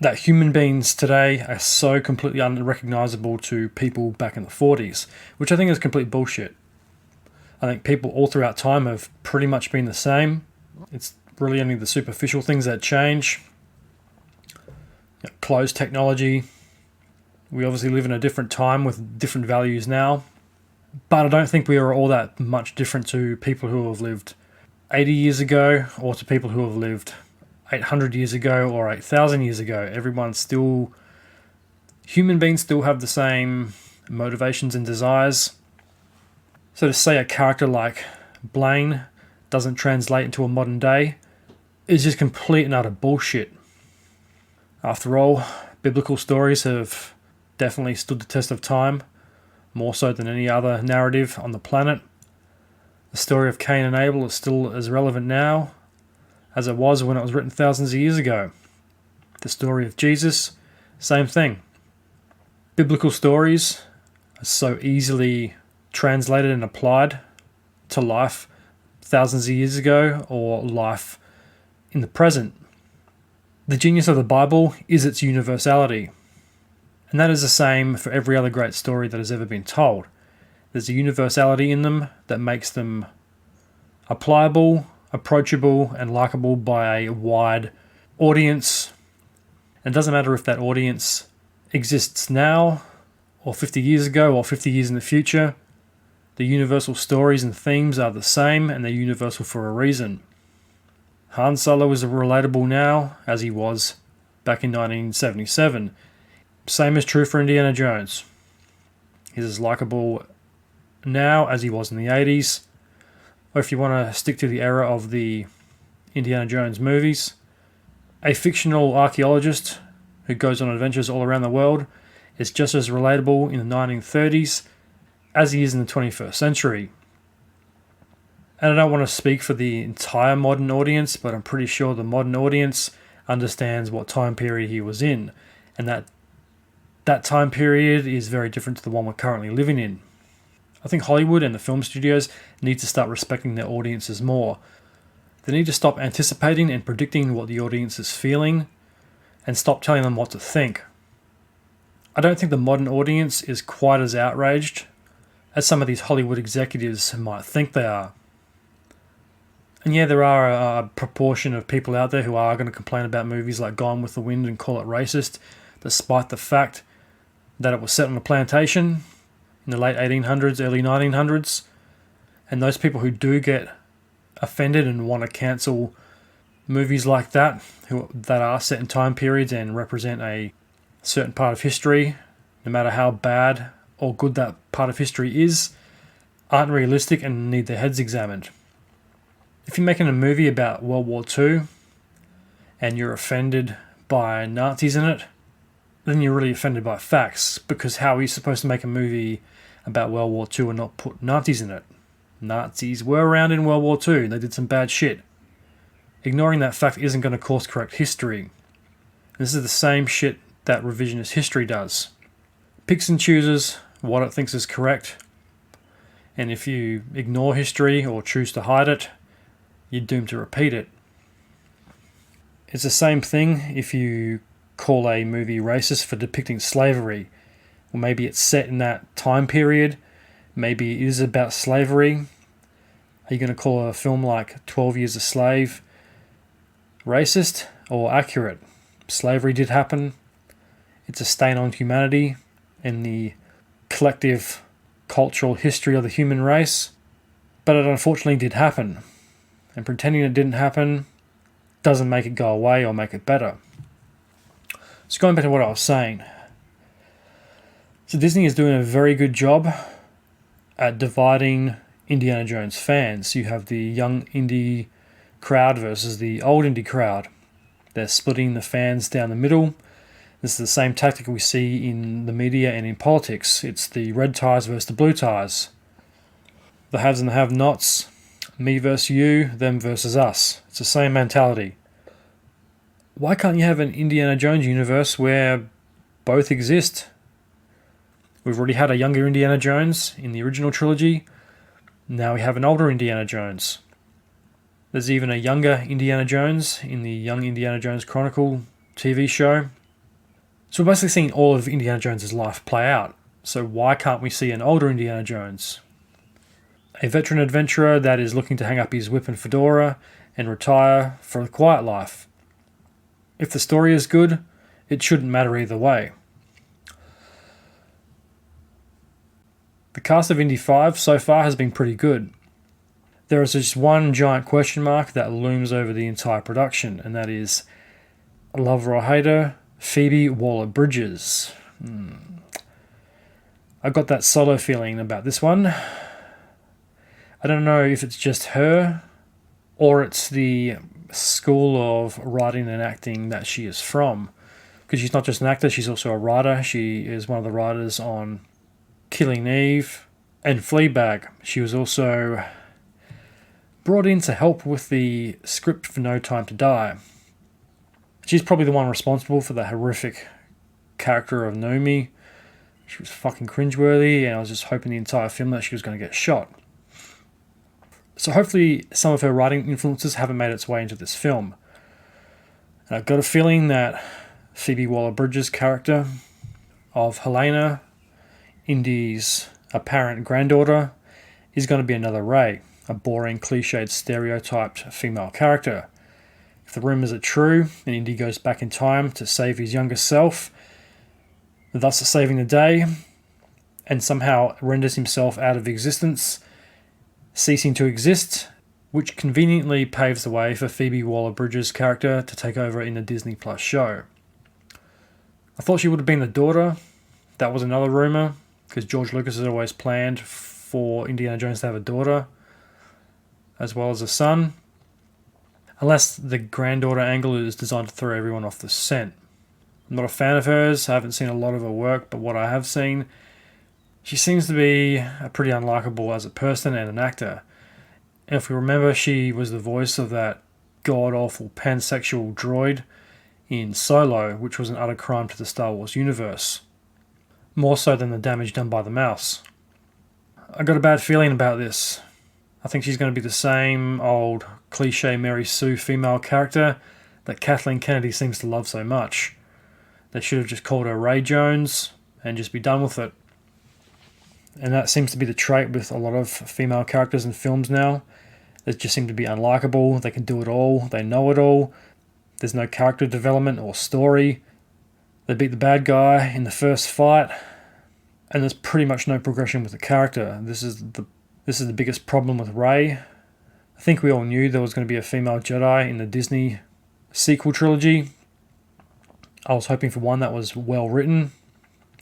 that human beings today are so completely unrecognizable to people back in the 40s, which I think is complete bullshit. I think people all throughout time have pretty much been the same. It's really only the superficial things that change. Clothes technology. We obviously live in a different time with different values now. But I don't think we are all that much different to people who have lived 80 years ago or to people who have lived 800 years ago or 8,000 years ago. Human beings still have the same motivations and desires. So to say a character like Blaine doesn't translate into a modern day is just complete and utter bullshit. After all, biblical stories have definitely stood the test of time, more so than any other narrative on the planet. The story of Cain and Abel is still as relevant now as it was when it was written thousands of years ago. The story of Jesus, same thing. Biblical stories are so easily translated and applied to life thousands of years ago or life in the present. The genius of the Bible is its universality. And that is the same for every other great story that has ever been told. There's a universality in them that makes them applicable, approachable, and likable by a wide audience. And it doesn't matter if that audience exists now, or 50 years ago, or 50 years in the future. The universal stories and themes are the same, and they're universal for a reason. Han Solo is relatable now as he was back in 1977. Same is true for Indiana Jones. He's as likable now as he was in the 80s. Or if you want to stick to the era of the Indiana Jones movies, a fictional archaeologist who goes on adventures all around the world is just as relatable in the 1930s as he is in the 21st century. And I don't want to speak for the entire modern audience, but I'm pretty sure the modern audience understands what time period he was in, and that time period is very different to the one we're currently living in. I think Hollywood and the film studios need to start respecting their audiences more. They need to stop anticipating and predicting what the audience is feeling and stop telling them what to think. I don't think the modern audience is quite as outraged as some of these Hollywood executives might think they are. And yeah, there are a proportion of people out there who are going to complain about movies like Gone with the Wind and call it racist, despite the fact that it was set on a plantation in the late 1800s, early 1900s. And those people who do get offended and want to cancel movies like that, that are set in time periods and represent a certain part of history, no matter how bad or good that part of history is, aren't realistic and need their heads examined. If you're making a movie about World War II and you're offended by Nazis in it, then you're really offended by facts, because how are you supposed to make a movie about World War II and not put Nazis in it? Nazis were around in World War II, they did some bad shit. Ignoring that fact isn't going to course correct history. This is the same shit that revisionist history does. Picks and chooses what it thinks is correct, and if you ignore history or choose to hide it, you're doomed to repeat it. It's the same thing if you call a movie racist for depicting slavery. Well, maybe it's set in that time period, maybe it is about slavery. Are you going to call a film like 12 Years a Slave racist? or accurate. Slavery did happen. It's a stain on humanity and the collective cultural history of the human race. But it unfortunately did happen. And pretending it didn't happen doesn't make it go away or make it better. So going back to what I was saying. So Disney is doing a very good job at dividing Indiana Jones fans. You have the young Indy crowd versus the old Indy crowd. They're splitting the fans down the middle. This is the same tactic we see in the media and in politics. It's the red ties versus the blue ties. The haves and the have-nots. Me versus you, them versus us. It's the same mentality. Why can't you have an Indiana Jones universe where both exist? We've already had a younger Indiana Jones in the original trilogy. Now we have an older Indiana Jones. There's even a younger Indiana Jones in the Young Indiana Jones Chronicle TV show. So we're basically seeing all of Indiana Jones' life play out. So why can't we see an older Indiana Jones? A veteran adventurer that is looking to hang up his whip and fedora and retire for a quiet life. If the story is good, it shouldn't matter either way. The cast of Indy 5 so far has been pretty good. There is just one giant question mark that looms over the entire production, and that is, love or hate her, Phoebe Waller-Bridges. I got that solo feeling about this one. I don't know if it's just her, or it's the school of writing and acting that she is from. Because she's not just an actor, she's also a writer. She is one of the writers on Killing Eve and Fleabag. She was also brought in to help with the script for No Time to Die. She's probably the one responsible for the horrific character of Nomi. She was fucking cringeworthy, and I was just hoping the entire film that she was going to get shot. So hopefully some of her writing influences haven't made its way into this film. And I've got a feeling that Phoebe Waller-Bridges' character of Helena, Indy's apparent granddaughter, is going to be another Rey, a boring, cliched, stereotyped female character. If the rumours are true, and Indy goes back in time to save his younger self, thus saving the day, and somehow renders himself out of existence, ceasing to exist, which conveniently paves the way for Phoebe Waller-Bridges' character to take over in the Disney Plus show. I thought she would have been the daughter. That was another rumour, because George Lucas has always planned for Indiana Jones to have a daughter, as well as a son. Unless the granddaughter angle is designed to throw everyone off the scent. I'm not a fan of hers, I haven't seen a lot of her work, but what I have seen, she seems to be pretty unlikable as a person and an actor. And if we remember, she was the voice of that god-awful pansexual droid in Solo, which was an utter crime to the Star Wars universe. More so than the damage done by the mouse. I got a bad feeling about this. I think she's going to be the same old cliche Mary Sue female character that Kathleen Kennedy seems to love so much. They should have just called her Ray Jones and just be done with it. And that seems to be the trait with a lot of female characters in films now. They just seem to be unlikable, they can do it all, they know it all. There's no character development or story. They beat the bad guy in the first fight, and there's pretty much no progression with the character. This is the biggest problem with Rey. I think we all knew there was going to be a female Jedi in the Disney sequel trilogy. I was hoping for one that was well written,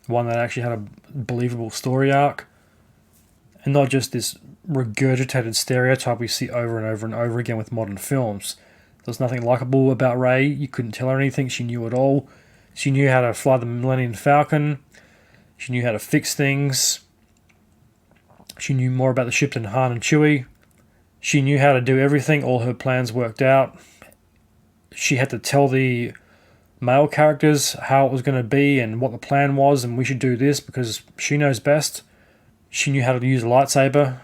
one that actually had a believable story arc, and not just this regurgitated stereotype we see over and over and over again with modern films. There's nothing likable about Rey. You couldn't tell her anything. She knew it all. She knew how to fly the Millennium Falcon. She knew how to fix things. She knew more about the ship than Han and Chewie. She knew how to do everything. All her plans worked out. She had to tell the male characters how it was going to be and what the plan was, and we should do this because she knows best. She knew how to use a lightsaber,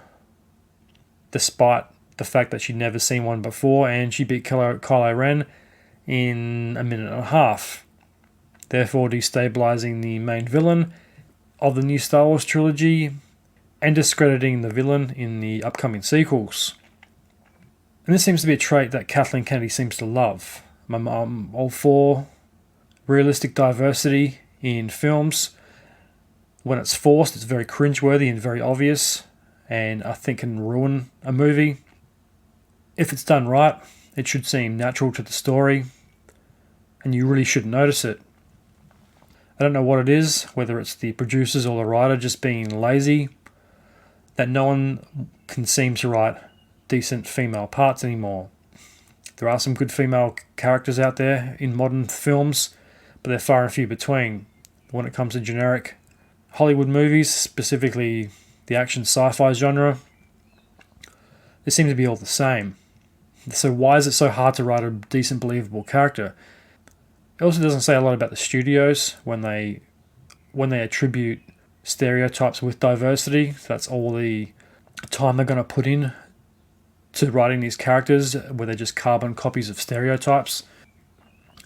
despite the fact that she'd never seen one before, and she beat Kylo Ren in a minute and a half, therefore destabilizing the main villain of the new Star Wars trilogy and discrediting the villain in the upcoming sequels. And this seems to be a trait that Kathleen Kennedy seems to love. I'm all for realistic diversity in films. When it's forced, it's very cringeworthy and very obvious, and I think can ruin a movie. If it's done right, it should seem natural to the story, and you really shouldn't notice it. I don't know what it is, whether it's the producers or the writer just being lazy, that no one can seem to write decent female parts anymore. There are some good female characters out there in modern films, but they're far and few between. When it comes to generic Hollywood movies, specifically the action sci-fi genre, they seem to be all the same. So why is it so hard to write a decent, believable character? It also doesn't say a lot about the studios when they attribute stereotypes with diversity. So that's all the time they're going to put in to writing these characters, where they're just carbon copies of stereotypes.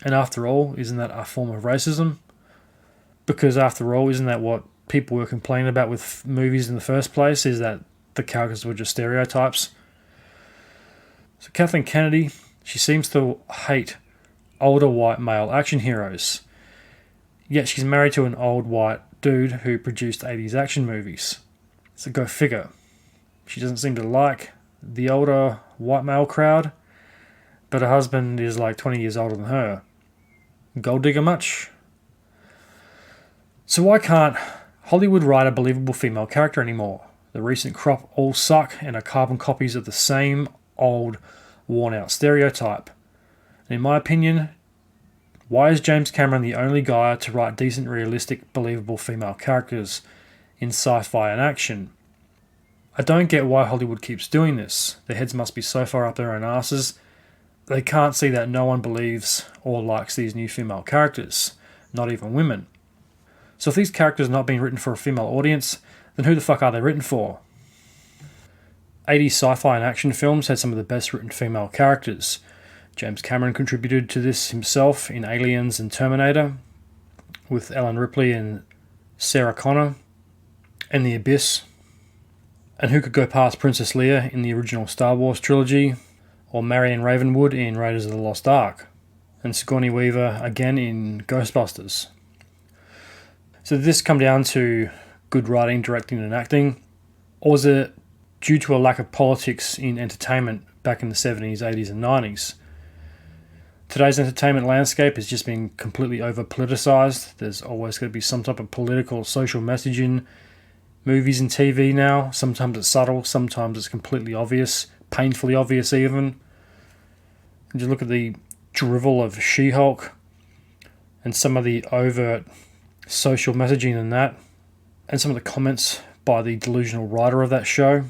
And after all, isn't that a form of racism? Because after all, isn't that what people were complaining about with movies in the first place, is that the characters were just stereotypes? So Kathleen Kennedy, she seems to hate older white male action heroes. Yet she's married to an old white dude who produced 80s action movies. So go figure. She doesn't seem to like the older white male crowd, but her husband is like 20 years older than her. Gold digger much? So why can't Hollywood write a believable female character anymore? The recent crop all suck and are carbon copies of the same old, worn-out stereotype. And in my opinion, why is James Cameron the only guy to write decent, realistic, believable female characters in sci-fi and action? I don't get why Hollywood keeps doing this. Their heads must be so far up their own asses. They can't see that no one believes or likes these new female characters, not even women. So if these characters are not being written for a female audience, then who the fuck are they written for? 80s sci-fi and action films had some of the best written female characters. James Cameron contributed to this himself in Aliens and Terminator, with Ellen Ripley and Sarah Connor, and The Abyss. And who could go past Princess Leia in the original Star Wars trilogy, or Marion Ravenwood in Raiders of the Lost Ark, and Sigourney Weaver again in Ghostbusters. So did this come down to good writing, directing and acting, or was it due to a lack of politics in entertainment back in the 70s, 80s and 90s? Today's entertainment landscape has just been completely over-politicized. There's always going to be some type of political, social message in movies and TV now. Sometimes it's subtle, sometimes it's completely obvious, painfully obvious even. And just look at the drivel of She-Hulk and some of the overt social messaging in that, and some of the comments by the delusional writer of that show.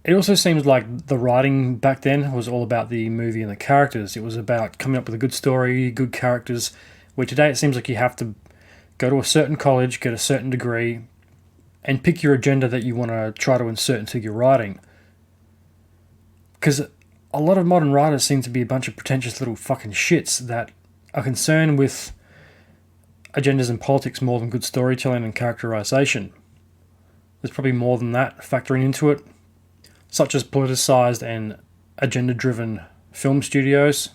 It also seems like the writing back then was all about the movie and the characters. It was about coming up with a good story, good characters, where today it seems like you have to go to a certain college, get a certain degree, and pick your agenda that you want to try to insert into your writing. Because a lot of modern writers seem to be a bunch of pretentious little fucking shits that are concerned with agendas and politics more than good storytelling and characterization. There's probably more than that factoring into it, such as politicized and agenda-driven film studios,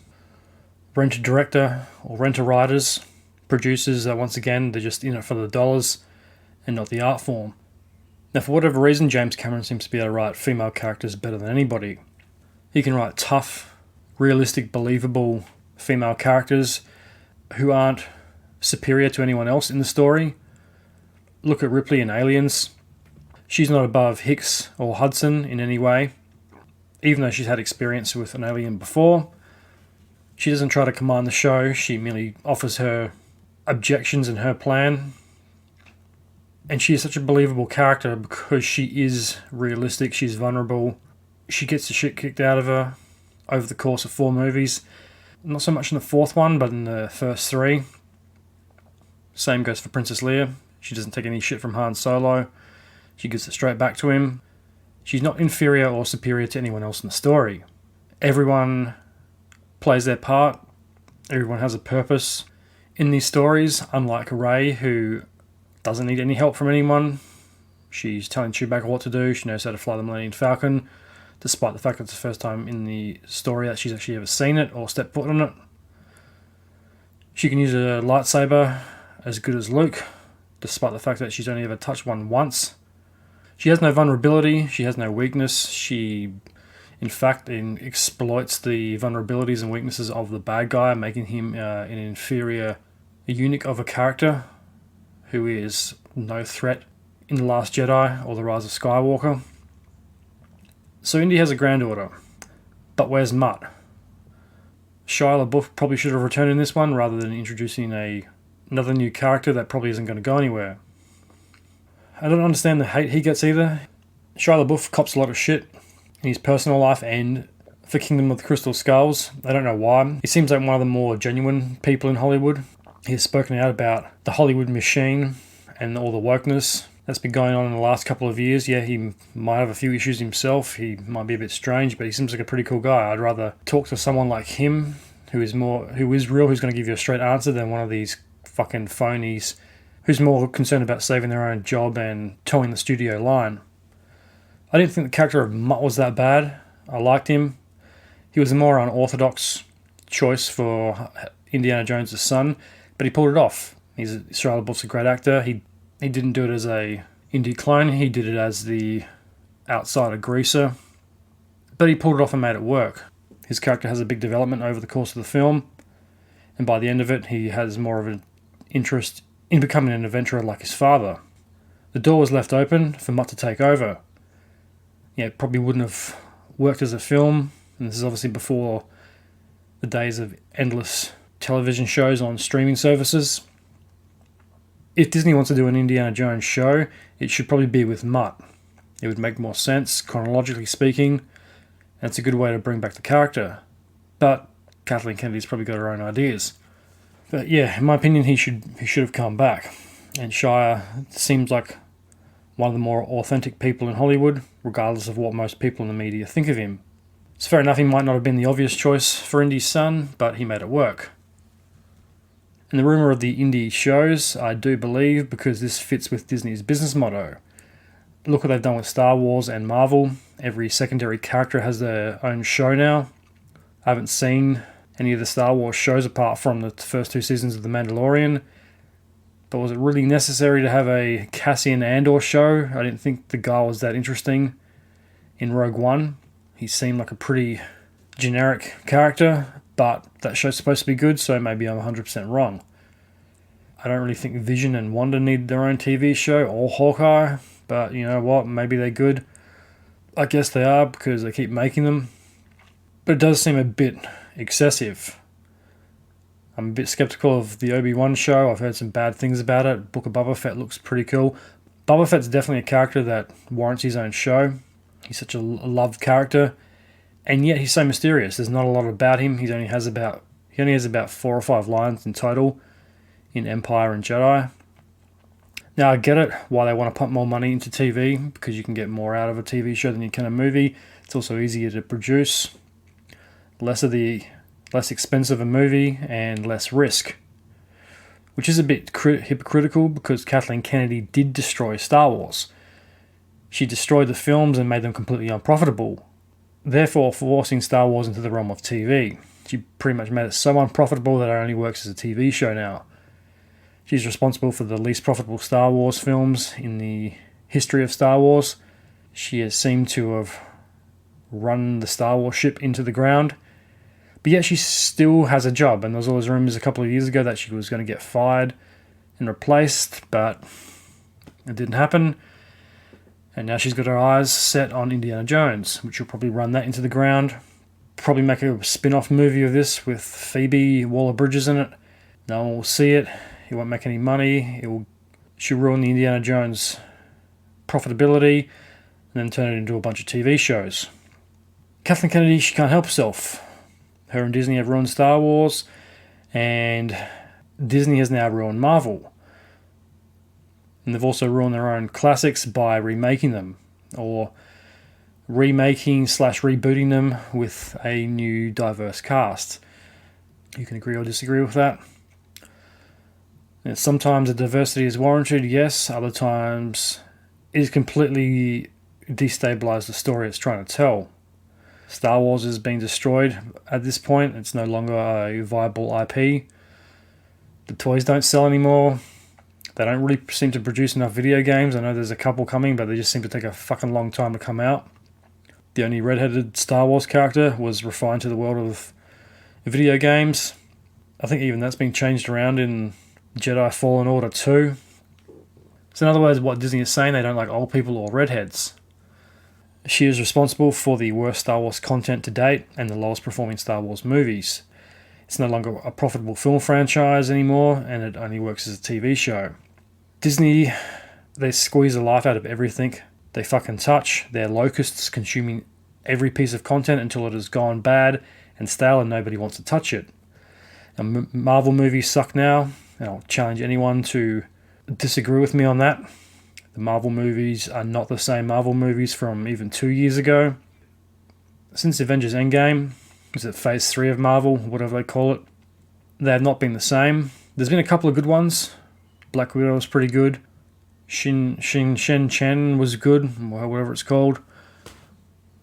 rent-a-director or rent-a-writers, producers that once again, they're just in it for the dollars and not the art form. Now, for whatever reason, James Cameron seems to be able to write female characters better than anybody. He can write tough, realistic, believable female characters who aren't superior to anyone else in the story. Look at Ripley in Aliens. She's not above Hicks or Hudson in any way. Even though she's had experience with an alien before, she doesn't try to command the show. She merely offers her objections and her plan. And she is such a believable character because she is realistic, she's vulnerable. She gets the shit kicked out of her over the course of 4 movies. Not so much in the 4th one, but in the first 3. Same goes for Princess Leia. She doesn't take any shit from Han Solo. She gives it straight back to him. She's not inferior or superior to anyone else in the story. Everyone plays their part. Everyone has a purpose in these stories, unlike Rey, who doesn't need any help from anyone. She's telling Chewbacca what to do. She knows how to fly the Millennium Falcon. despite the fact that it's the first time in the story that she's actually ever seen it or stepped foot on it. She can use a lightsaber as good as Luke, despite the fact that she's only ever touched one once. She has no vulnerability, she has no weakness. She, in fact, exploits the vulnerabilities and weaknesses of the bad guy, making him an inferior eunuch of a character who is no threat in The Last Jedi or The Rise of Skywalker. So Indy has a granddaughter, but where's Mutt? Shia LaBeouf probably should have returned in this one rather than introducing another new character that probably isn't going to go anywhere. I don't understand the hate he gets either. Shia LaBeouf cops a lot of shit in his personal life and for Kingdom of the Crystal Skulls. I don't know why. He seems like one of the more genuine people in Hollywood. He has spoken out about the Hollywood machine and all the wokeness that's been going on in the last couple of years. Yeah, he might have a few issues himself. He might be a bit strange, but he seems like a pretty cool guy. I'd rather talk to someone like him who is real, who's going to give you a straight answer than one of these fucking phonies who's more concerned about saving their own job and towing the studio line. I didn't think the character of Mutt was that bad. I liked him. He was a more unorthodox choice for Indiana Jones' son, but he pulled it off. Shia LaBeouf's a great actor. He didn't do it as a Indy clone. He did it as the outsider greaser. But he pulled it off and made it work. His character has a big development over the course of the film. And by the end of it, he has more of an interest in becoming an adventurer like his father. The door was left open for Mutt to take over. Yeah, it probably wouldn't have worked as a film. And this is obviously before the days of endless television shows on streaming services. If Disney wants to do an Indiana Jones show, it should probably be with Mutt. It would make more sense, chronologically speaking, and it's a good way to bring back the character. But Kathleen Kennedy's probably got her own ideas. But yeah, in my opinion, he should have come back. And Shia seems like one of the more authentic people in Hollywood, regardless of what most people in the media think of him. It's fair enough, he might not have been the obvious choice for Indy's son, but he made it work. And the rumour of the Indy shows, I do believe, because this fits with Disney's business motto. Look what they've done with Star Wars and Marvel. Every secondary character has their own show now. I haven't seen any of the Star Wars shows apart from the first 2 seasons of The Mandalorian. But was it really necessary to have a Cassian Andor show? I didn't think the guy was that interesting in Rogue One. He seemed like a pretty generic character, but that show's supposed to be good, so maybe I'm 100% wrong. I don't really think Vision and Wanda need their own TV show, or Hawkeye, but you know what, maybe they're good. I guess they are, because they keep making them. But it does seem a bit excessive. I'm a bit skeptical of the Obi-Wan show. I've heard some bad things about it. Book of Boba Fett looks pretty cool. Boba Fett's definitely a character that warrants his own show. He's such a loved character. And yet he's so mysterious. There's not a lot about him. He only has about 4 or 5 lines in total in Empire and Jedi. Now I get it, why they want to pump more money into TV, because you can get more out of a TV show than you can a movie. It's also easier to produce. Less expensive a movie and less risk. Which is a bit hypocritical, because Kathleen Kennedy did destroy Star Wars. She destroyed the films and made them completely unprofitable, therefore forcing Star Wars into the realm of TV. She pretty much made it so unprofitable that it only works as a TV show now. She's responsible for the least profitable Star Wars films in the history of Star Wars. She has seemed to have run the Star Wars ship into the ground. But yet she still has a job, and there was all those rumours a couple of years ago that she was going to get fired and replaced, but it didn't happen. And now she's got her eyes set on Indiana Jones, which will probably run that into the ground. Probably make a spin-off movie of this with Phoebe Waller-Bridges in it. No one will see it. It won't make any money. She'll ruin the Indiana Jones profitability and then turn it into a bunch of TV shows. Kathleen Kennedy, she can't help herself. Her and Disney have ruined Star Wars, and Disney has now ruined Marvel. And they've also ruined their own classics by remaking them, or rebooting them with a new diverse cast. You can agree or disagree with that. And sometimes the diversity is warranted, yes. Other times it has completely destabilised the story it's trying to tell. Star Wars is being destroyed at this point. It's no longer a viable IP. The toys don't sell anymore. They don't really seem to produce enough video games. I know there's a couple coming, but they just seem to take a fucking long time to come out. The only redheaded Star Wars character was refined to the world of video games. I think even that's been changed around in Jedi Fallen Order 2. So in other words, what Disney is saying, they don't like old people or redheads. She is responsible for the worst Star Wars content to date and the lowest performing Star Wars movies. It's no longer a profitable film franchise anymore, and it only works as a TV show. Disney, they squeeze the life out of everything they fucking touch. They're locusts consuming every piece of content until it has gone bad and stale and nobody wants to touch it. Now, Marvel movies suck now, and I'll challenge anyone to disagree with me on that. The Marvel movies are not the same Marvel movies from even 2 years ago. Since Avengers Endgame, is it Phase 3 of Marvel, whatever they call it, they have not been the same. There's been a couple of good ones. Black Widow was pretty good. Shen Chen was good, whatever it's called.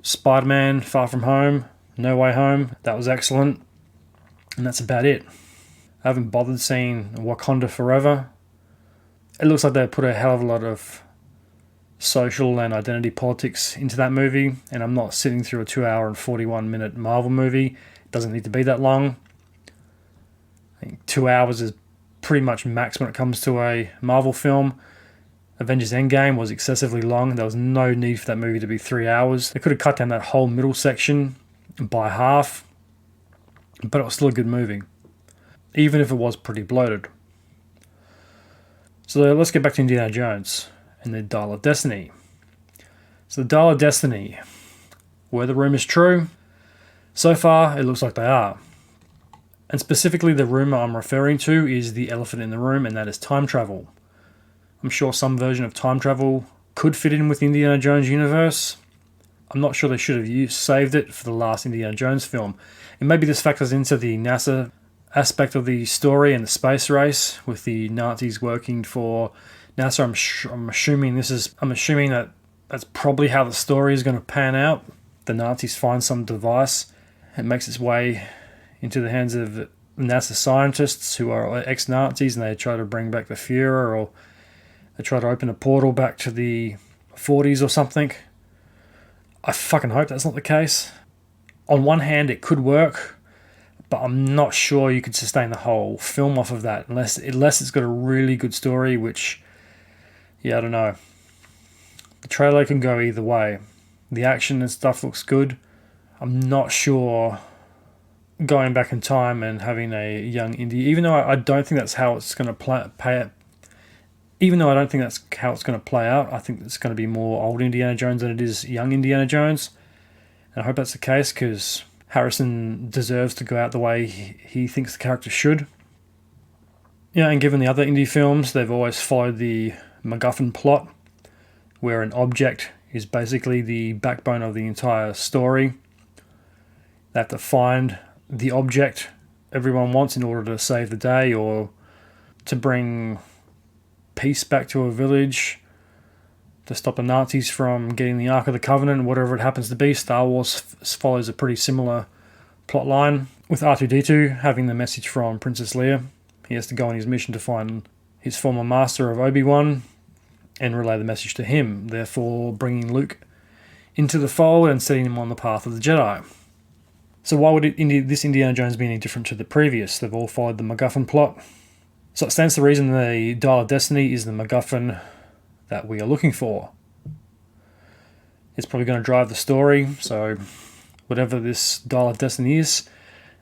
Spider-Man, Far From Home, No Way Home, that was excellent. And that's about it. I haven't bothered seeing Wakanda Forever. It looks like they put a hell of a lot of social and identity politics into that movie, and I'm not sitting through a 2 hour and 41 minute Marvel movie. It doesn't need to be that long. I think 2 hours is pretty much max when it comes to a Marvel film. Avengers Endgame was excessively long. There was no need for that movie to be 3 hours. They could have cut down that whole middle section by half, but it was still a good movie, even if it was pretty bloated. So let's get back to Indiana Jones and the Dial of Destiny. So the Dial of Destiny, were the rumours true? So far, it looks like they are. And specifically the rumour I'm referring to is the elephant in the room, and that is time travel. I'm sure some version of time travel could fit in with the Indiana Jones universe. I'm not sure they should have saved it for the last Indiana Jones film. And maybe this factors into the NASA aspect of the story and the space race with the Nazis working for NASA. I'm assuming that that's probably how the story is going to pan out. The Nazis find some device and makes its way into the hands of NASA scientists who are ex-Nazis, and they try to bring back the Führer, or they try to open a portal back to the 40s or something. I fucking hope that's not the case. On one hand, it could work, but I'm not sure you could sustain the whole film off of that unless it's got a really good story, which, yeah, I don't know. The trailer can go either way. The action and stuff looks good. I'm not sure going back in time and having a young Indy, even though I don't think that's how it's going to play out. I think it's going to be more old Indiana Jones than it is young Indiana Jones. And I hope that's the case, because Harrison deserves to go out the way he thinks the character should. Yeah, and given the other Indy films, they've always followed the MacGuffin plot, where an object is basically the backbone of the entire story. They have to find the object everyone wants in order to save the day, or to bring peace back to a village, to stop the Nazis from getting the Ark of the Covenant, whatever it happens to be. Star Wars follows a pretty similar plot line, with R2-D2 having the message from Princess Leia. He has to go on his mission to find his former master of Obi-Wan and relay the message to him, therefore bringing Luke into the fold and setting him on the path of the Jedi. So why would this Indiana Jones be any different to the previous? They've all followed the MacGuffin plot. So it stands to reason the Dial of Destiny is the MacGuffin that we are looking for. It's probably going to drive the story, so whatever this Dial of Destiny is,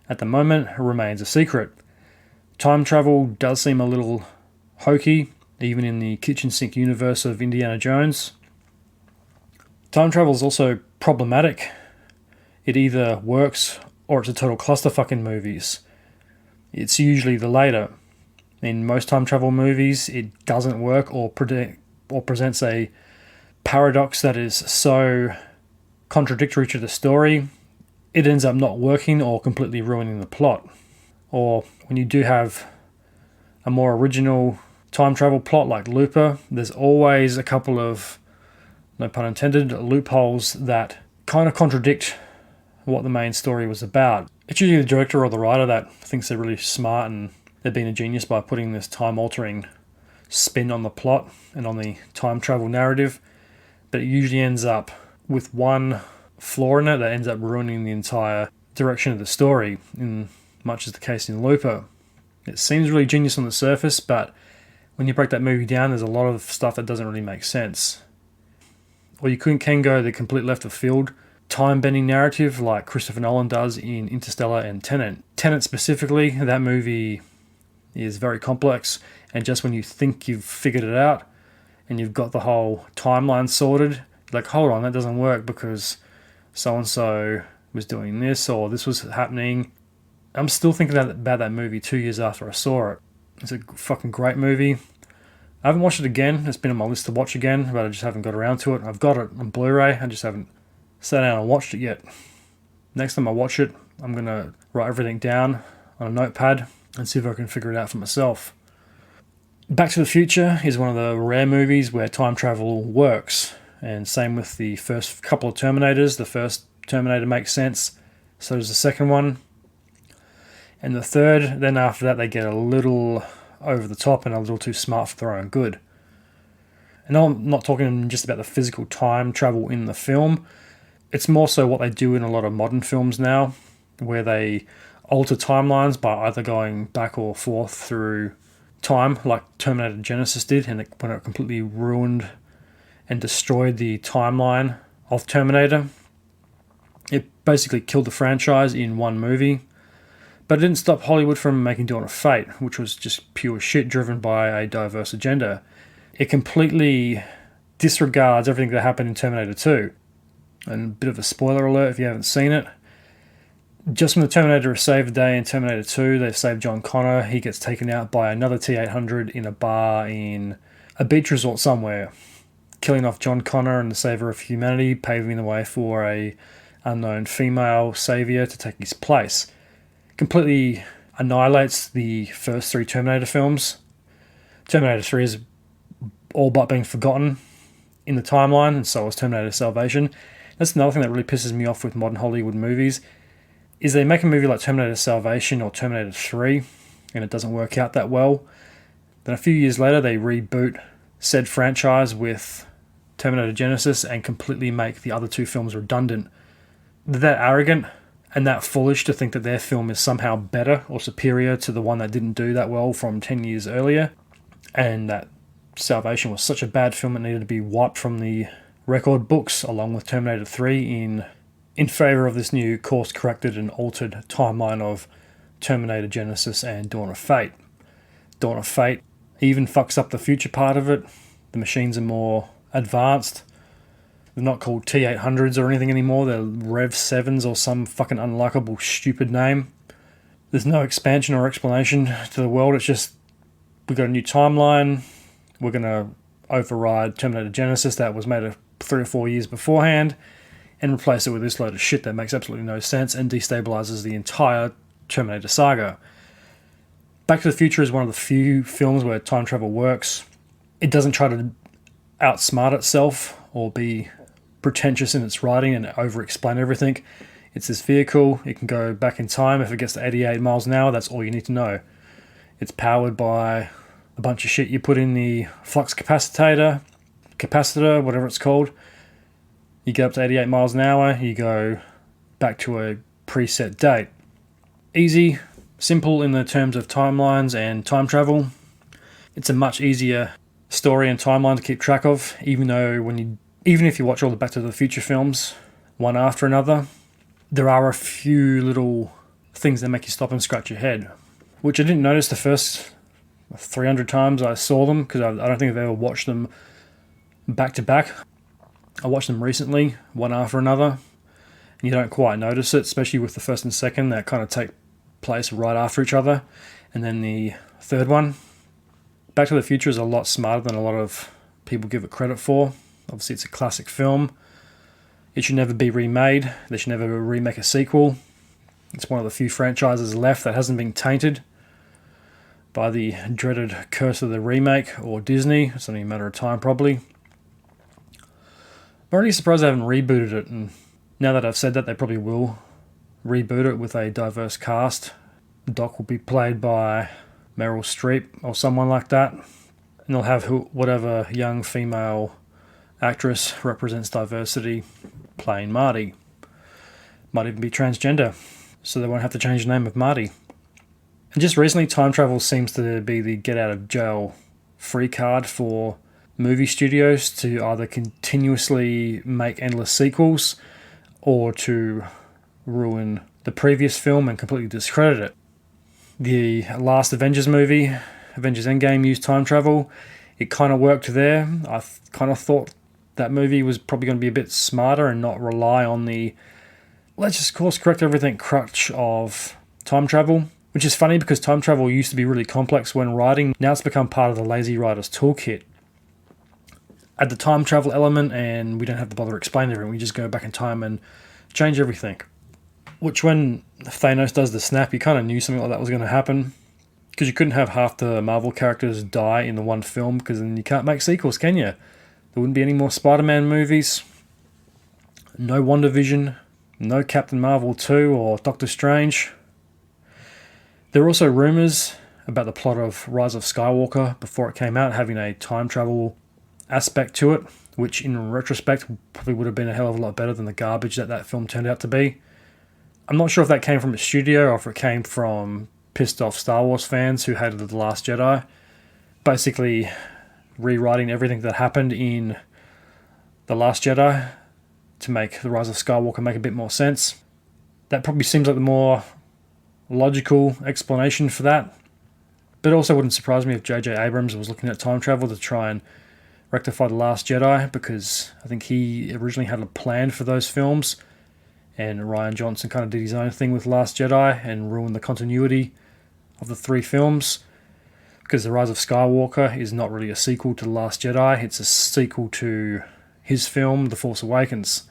at the moment, remains a secret. Time travel does seem a little hokey, even in the kitchen sink universe of Indiana Jones. Time travel is also problematic. It either works or it's a total clusterfuck in movies. It's usually the later. In most time travel movies, it doesn't work or presents a paradox that is so contradictory to the story, it ends up not working or completely ruining the plot. Or when you do have a more original time travel plot like Looper, there's always a couple of, no pun intended, loopholes that kind of contradict what the main story was about. It's usually the director or the writer that thinks they're really smart and they've been a genius by putting this time-altering spin on the plot and on the time travel narrative, but it usually ends up with one flaw in it that ends up ruining the entire direction of the story, in much as the case in Looper. It seems really genius on the surface, but when you break that movie down, there's a lot of stuff that doesn't really make sense. Or you can go the complete left of field time-bending narrative like Christopher Nolan does in Interstellar and Tenet. Tenet specifically, that movie is very complex, and just when you think you've figured it out and you've got the whole timeline sorted, you're like, hold on, that doesn't work because so-and-so was doing this or this was happening. I'm still thinking about that movie 2 years after I saw it. It's a fucking great movie. I haven't watched it again. It's been on my list to watch again, but I just haven't got around to it. I've got it on Blu-ray. I just haven't sat down and watched it yet. Next time I watch it, I'm going to write everything down on a notepad and see if I can figure it out for myself. Back to the Future is one of the rare movies where time travel works. And same with the first couple of Terminators. The first Terminator makes sense. So does the second one. And the third, then after that, they get a little over the top and a little too smart for their own good. And I'm not talking just about the physical time travel in the film. It's more so what they do in a lot of modern films now, where they alter timelines by either going back or forth through time, like Terminator Genesis did, and when it completely ruined and destroyed the timeline of Terminator. It basically killed the franchise in one movie. But it didn't stop Hollywood from making Dawn of Fate, which was just pure shit driven by a diverse agenda. It completely disregards everything that happened in Terminator 2. And a bit of a spoiler alert if you haven't seen it. Just when the Terminator has saved the day in Terminator 2, they've saved John Connor. He gets taken out by another T-800 in a bar in a beach resort somewhere, killing off John Connor and the savior of humanity, paving the way for a unknown female savior to take his place. Completely annihilates the first three Terminator films. Terminator 3 is all but being forgotten in the timeline, and so is Terminator Salvation. That's another thing that really pisses me off with modern Hollywood movies, is they make a movie like Terminator Salvation or Terminator 3, and it doesn't work out that well. Then a few years later, they reboot said franchise with Terminator Genesis and completely make the other two films redundant. They're that arrogant and that foolish to think that their film is somehow better or superior to the one that didn't do that well from 10 years earlier, and that Salvation was such a bad film it needed to be wiped from the record books along with Terminator 3 in favour of this new course-corrected and altered timeline of Terminator Genesis and Dawn of Fate. Dawn of Fate even fucks up the future part of it. The machines are more advanced. They're not called T-800s or anything anymore. They're Rev 7s or some fucking unlikable stupid name. There's no expansion or explanation to the world. It's just, we've got a new timeline. We're going to override Terminator Genesis that was made 3 or 4 years beforehand and replace it with this load of shit that makes absolutely no sense and destabilizes the entire Terminator saga. Back to the Future is one of the few films where time travel works. It doesn't try to outsmart itself or be pretentious in its writing and over-explain everything. It's this vehicle. It can go back in time. If it gets to 88 miles an hour, that's all you need to know. It's powered by a bunch of shit you put in the flux capacitor, whatever it's called. You get up to 88 miles an hour, you go back to a preset date. Easy, simple in the terms of timelines and time travel. It's a much easier story and timeline to keep track of, even if you watch all the Back to the Future films, one after another, there are a few little things that make you stop and scratch your head, which I didn't notice the first 300 times I saw them, because I don't think I've ever watched them back to back. I watched them recently, one after another, and you don't quite notice it, especially with the first and second that kind of take place right after each other, and then the third one. Back to the Future is a lot smarter than a lot of people give it credit for. Obviously, it's a classic film. It should never be remade. They should never remake a sequel. It's one of the few franchises left that hasn't been tainted by the dreaded curse of the remake or Disney. It's only a matter of time, probably. I'm already surprised they haven't rebooted it, and now that I've said that, they probably will reboot it with a diverse cast. Doc will be played by Meryl Streep or someone like that. And they'll have whatever young female actress represents diversity playing Marty. Might even be transgender, so they won't have to change the name of Marty. And just recently, time travel seems to be the get out of jail free card for movie studios to either continuously make endless sequels or to ruin the previous film and completely discredit it. The last Avengers movie, Avengers Endgame, used time travel. It kind of worked there. I kind of thought that movie was probably going to be a bit smarter and not rely on the let's just course correct everything crutch of time travel, which is funny because time travel used to be really complex when writing. Now it's become part of the lazy writer's toolkit. Add the time travel element and we don't have to bother explaining everything. We just go back in time and change everything. Which when Thanos does the snap, you kind of knew something like that was going to happen, because you couldn't have half the Marvel characters die in the one film, because then you can't make sequels, can you? There wouldn't be any more Spider-Man movies, no WandaVision, no Captain Marvel 2 or Doctor Strange. There were also rumours about the plot of Rise of Skywalker before it came out having a time travel aspect to it, which in retrospect probably would have been a hell of a lot better than the garbage that film turned out to be. I'm not sure if that came from a studio or if it came from pissed off Star Wars fans who hated The Last Jedi, basically rewriting everything that happened in The Last Jedi to make The Rise of Skywalker make a bit more sense. That probably seems like the more logical explanation for that. But it also wouldn't surprise me if J.J. Abrams was looking at time travel to try and rectify The Last Jedi, because I think he originally had a plan for those films, and Rian Johnson kind of did his own thing with Last Jedi and ruined the continuity of the three films, because The Rise of Skywalker is not really a sequel to The Last Jedi, it's a sequel to his film, The Force Awakens.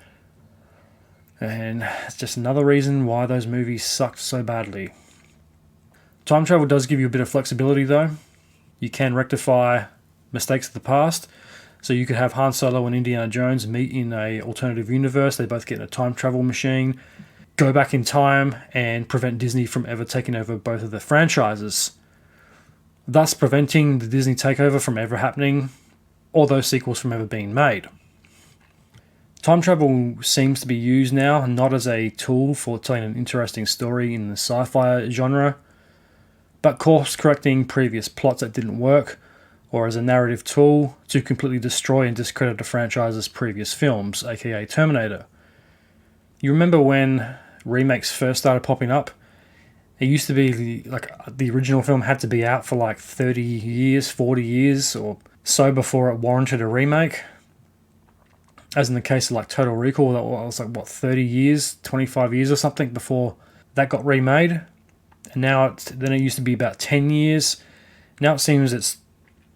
And it's just another reason why those movies sucked so badly. Time travel does give you a bit of flexibility though. You can rectify mistakes of the past. So you could have Han Solo and Indiana Jones meet in an alternative universe. They both get in a time travel machine, go back in time and prevent Disney from ever taking over both of the franchises, thus preventing the Disney takeover from ever happening or those sequels from ever being made. Time travel seems to be used now not as a tool for telling an interesting story in the sci-fi genre, but course-correcting previous plots that didn't work, or as a narrative tool to completely destroy and discredit a franchise's previous films, aka Terminator. You remember when remakes first started popping up? It used to be the original film had to be out for like 30 years, 40 years or so before it warranted a remake. As in the case of like Total Recall, that was like 30 years, 25 years or something before that got remade. And now then it used to be about 10 years. Now it seems it's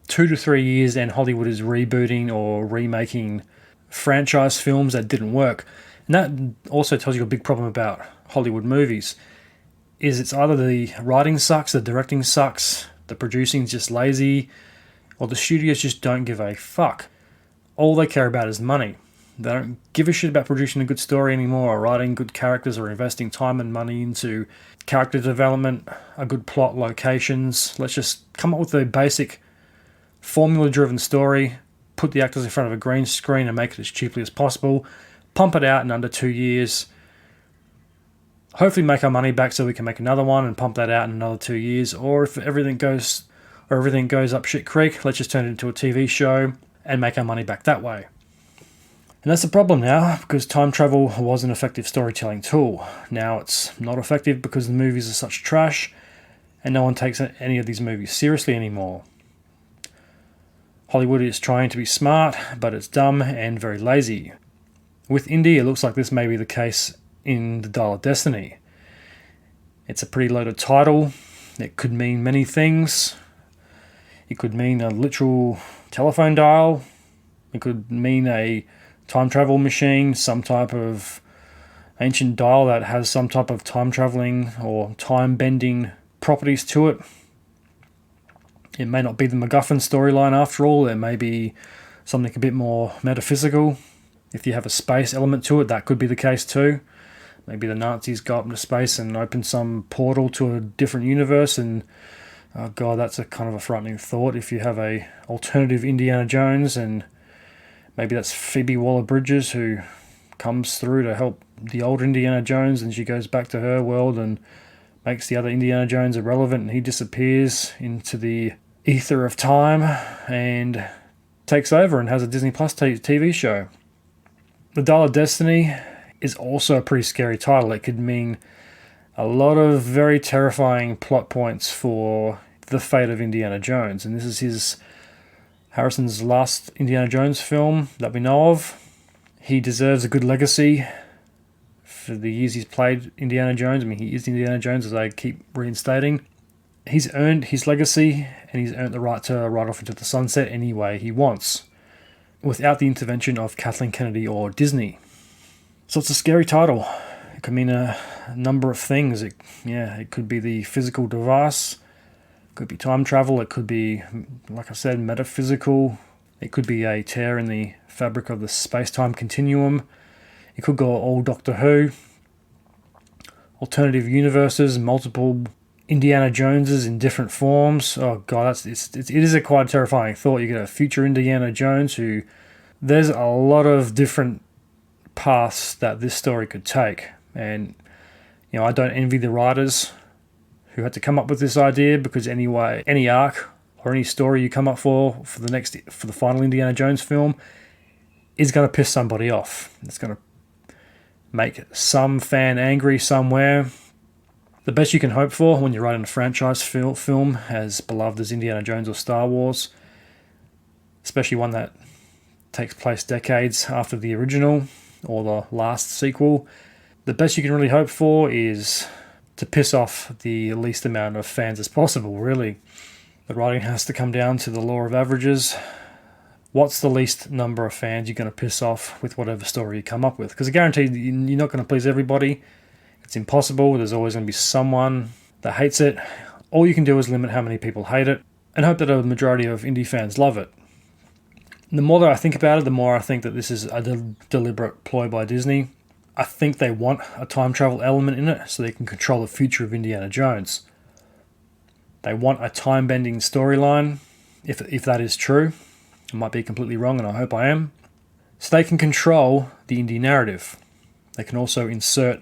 2 to 3 years and Hollywood is rebooting or remaking franchise films that didn't work. And that also tells you a big problem about Hollywood movies, is it's either the writing sucks, the directing sucks, the producing's just lazy, or the studios just don't give a fuck. All they care about is money. They don't give a shit about producing a good story anymore, or writing good characters, or investing time and money into character development, a good plot, locations. Let's just come up with a basic formula-driven story, put the actors in front of a green screen and make it as cheaply as possible, pump it out in under 2 years, hopefully make our money back so we can make another one and pump that out in another 2 years. Or if everything goes up shit creek, let's just turn it into a TV show and make our money back that way. And that's the problem now, because time travel was an effective storytelling tool. Now it's not effective because the movies are such trash and no one takes any of these movies seriously anymore. Hollywood is trying to be smart, but it's dumb and very lazy. With Indy, it looks like this may be the case in The Dial of Destiny. It's a pretty loaded title. It could mean many things. It could mean a literal telephone dial. It could mean a time travel machine, some type of ancient dial that has some type of time traveling or time bending properties to it. It may not be the MacGuffin storyline after all. It may be something a bit more metaphysical. If you have a space element to it, that could be the case too. Maybe the Nazis go up into space and open some portal to a different universe, and oh god, that's a kind of a frightening thought. If you have a alternative Indiana Jones, and maybe that's Phoebe Waller-Bridges who comes through to help the old Indiana Jones, and she goes back to her world and makes the other Indiana Jones irrelevant, and he disappears into the ether of time and takes over and has a Disney Plus TV show. The Dial of Destiny is also a pretty scary title. It could mean a lot of very terrifying plot points for the fate of Indiana Jones, and this is Harrison's last Indiana Jones film that we know of. He deserves a good legacy for the years he's played Indiana Jones. I mean, he is Indiana Jones, as I keep reinstating. He's earned his legacy, and he's earned the right to ride off into the sunset any way he wants, without the intervention of Kathleen Kennedy or Disney. So it's a scary title. It could mean a number of things. It could be the physical device. It could be time travel. It could be, like I said, metaphysical. It could be a tear in the fabric of the space-time continuum. It could go all Doctor Who. Alternative universes, multiple Indiana Joneses in different forms. Oh god, it is a quite terrifying thought. You get a future Indiana Jones who... There's a lot of different paths that this story could take, and I don't envy the writers who had to come up with this idea, because anyway, any arc or any story you come up for the final Indiana Jones film is going to piss somebody off. It's going to make some fan angry somewhere. The best you can hope for when you're writing a franchise film as beloved as Indiana Jones or Star Wars, especially one that takes place decades after the original or the last sequel, the best you can really hope for is to piss off the least amount of fans as possible, really. The writing has to come down to the law of averages. What's the least number of fans you're going to piss off with whatever story you come up with? Because I guarantee you're not going to please everybody. It's impossible. There's always going to be someone that hates it. All you can do is limit how many people hate it and hope that a majority of indie fans love it. The more that I think about it, the more I think that this is a deliberate ploy by Disney. I think they want a time travel element in it so they can control the future of Indiana Jones. They want a time-bending storyline, if that is true. I might be completely wrong, and I hope I am. So they can control the indie narrative. They can also insert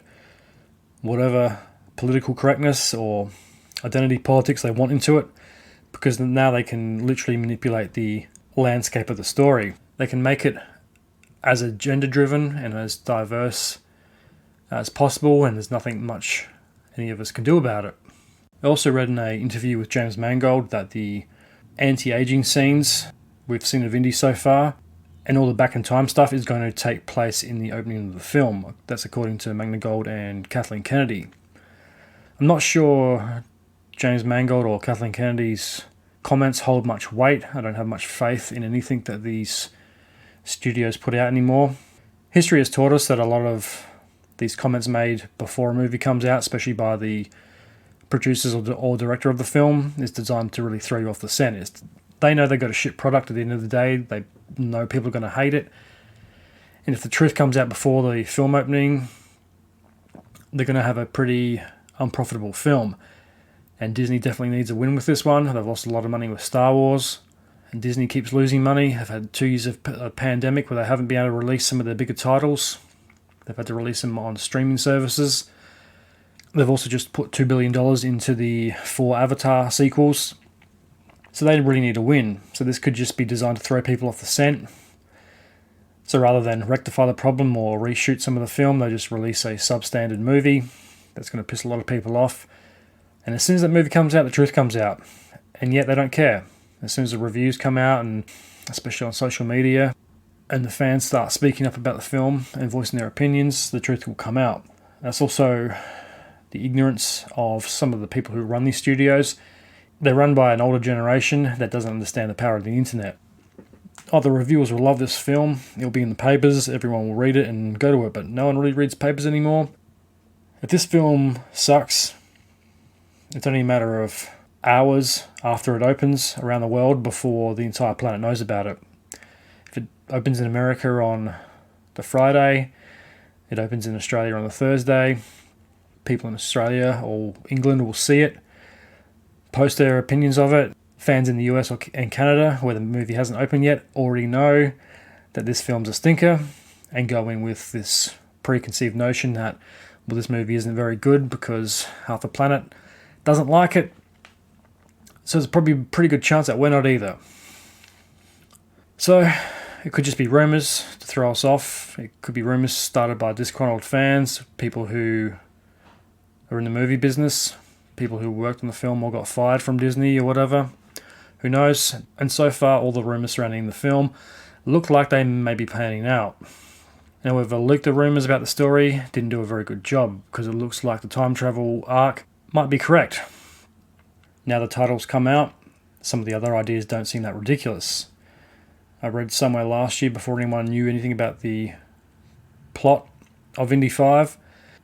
whatever political correctness or identity politics they want into it, because now they can literally manipulate the landscape of the story. They can make it as agenda-driven and as diverse as possible, and there's nothing much any of us can do about it. I also read in an interview with James Mangold that the anti-aging scenes we've seen of Indy so far, and all the back-in-time stuff, is going to take place in the opening of the film. That's according to Mangold and Kathleen Kennedy. I'm not sure James Mangold or Kathleen Kennedy's comments hold much weight. I don't have much faith in anything that these studios put out anymore. History has taught us that a lot of these comments made before a movie comes out, especially by the producers or director of the film, is designed to really throw you off the scent. They know they've got a shit product at the end of the day. They know people are going to hate it. And if the truth comes out before the film opening, they're going to have a pretty unprofitable film. And Disney definitely needs a win with this one. They've lost a lot of money with Star Wars, and Disney keeps losing money. They've had 2 years of a pandemic where they haven't been able to release some of their bigger titles. They've had to release them on streaming services. They've also just put $2 billion into the 4 Avatar sequels. So they really need a win. So this could just be designed to throw people off the scent. So rather than rectify the problem or reshoot some of the film, they just release a substandard movie that's going to piss a lot of people off. And as soon as that movie comes out, the truth comes out. And yet they don't care. As soon as the reviews come out, and especially on social media, and the fans start speaking up about the film and voicing their opinions, the truth will come out. That's also the ignorance of some of the people who run these studios. They're run by an older generation that doesn't understand the power of the internet. Oh, the reviewers will love this film. It'll be in the papers. Everyone will read it and go to it, but no one really reads papers anymore. If this film sucks, it's only a matter of hours after it opens around the world before the entire planet knows about it. If it opens in America on the Friday, It opens in Australia on a Thursday. People in Australia or England will see it, post their opinions of it. Fans in the US and Canada, where the movie hasn't opened yet, already know that this film's a stinker and go in with this preconceived notion that, well, this movie isn't very good because half the planet doesn't like it. So there's probably a pretty good chance that we're not either. So it could just be rumours to throw us off. It could be rumours started by disgruntled fans, people who are in the movie business, people who worked on the film or got fired from Disney or whatever. Who knows? And so far, all the rumours surrounding the film look like they may be panning out. Now, whoever leaked the rumours about the story didn't do a very good job, because it looks like the time travel arc might be correct. Now the title's come out, some of the other ideas don't seem that ridiculous. I read somewhere last year, before anyone knew anything about the plot of Indy 5,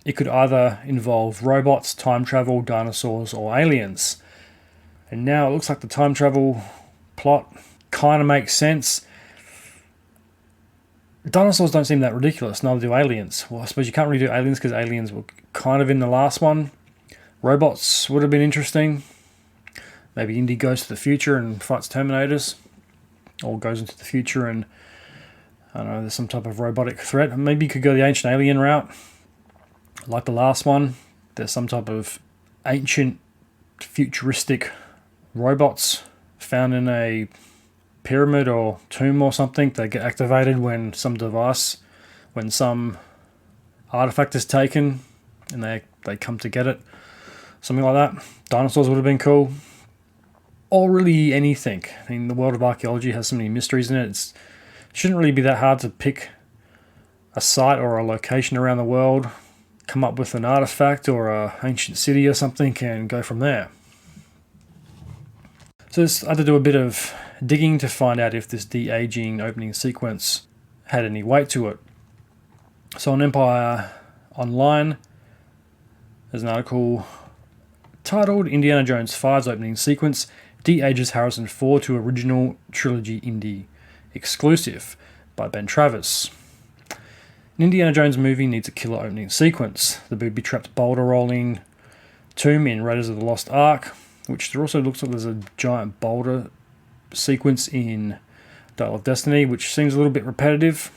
it could either involve robots, time travel, dinosaurs, or aliens. And now it looks like the time travel plot kind of makes sense. Dinosaurs don't seem that ridiculous, neither do aliens. Well, I suppose you can't really do aliens because aliens were kind of in the last one. Robots would have been interesting. Maybe Indy goes to the future and fights Terminators. Or goes into the future and, I don't know, there's some type of robotic threat. Maybe you could go the ancient alien route. Like the last one, there's some type of ancient, futuristic robots found in a pyramid or tomb or something. They get activated when some artifact is taken and they come to get it. Something like that. Dinosaurs would have been cool. Or really anything. I mean, the world of archaeology has so many mysteries in it. It shouldn't really be that hard to pick a site or a location around the world, come up with an artifact or an ancient city or something, and go from there. So I had to do a bit of digging to find out if this de-aging opening sequence had any weight to it. So on Empire Online, there's an article titled Indiana Jones 5's opening sequence de-ages Harrison Ford to original trilogy Indy exclusive by Ben Travis. An Indiana Jones movie needs a killer opening sequence. The booby-trapped boulder rolling tomb in Raiders of the Lost Ark, which there also looks like there's a giant boulder sequence in Dial of Destiny, which seems a little bit repetitive.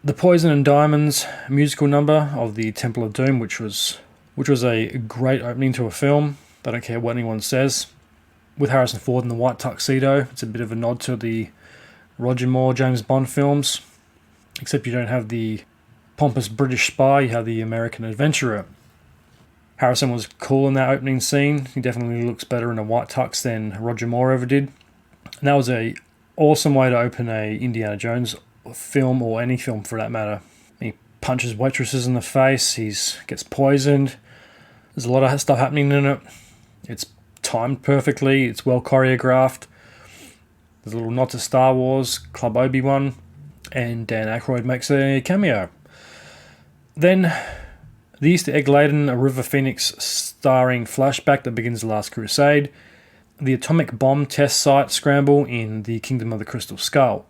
The Poison and Diamonds musical number of the Temple of Doom, which was a great opening to a film. I don't care what anyone says. With Harrison Ford in the white tuxedo, it's a bit of a nod to the Roger Moore James Bond films, except you don't have the pompous British spy, you have the American adventurer. Harrison was cool in that opening scene. He definitely looks better in a white tux than Roger Moore ever did. And that was a awesome way to open a Indiana Jones film, or any film for that matter. He punches waitresses in the face, he gets poisoned. There's a lot of stuff happening in it. It's timed perfectly, it's well choreographed. There's a little nod to Star Wars, Club Obi-Wan, and Dan Aykroyd makes a cameo. Then, the Easter egg-laden A River Phoenix starring flashback that begins The Last Crusade, the atomic bomb test site scramble in The Kingdom of the Crystal Skull.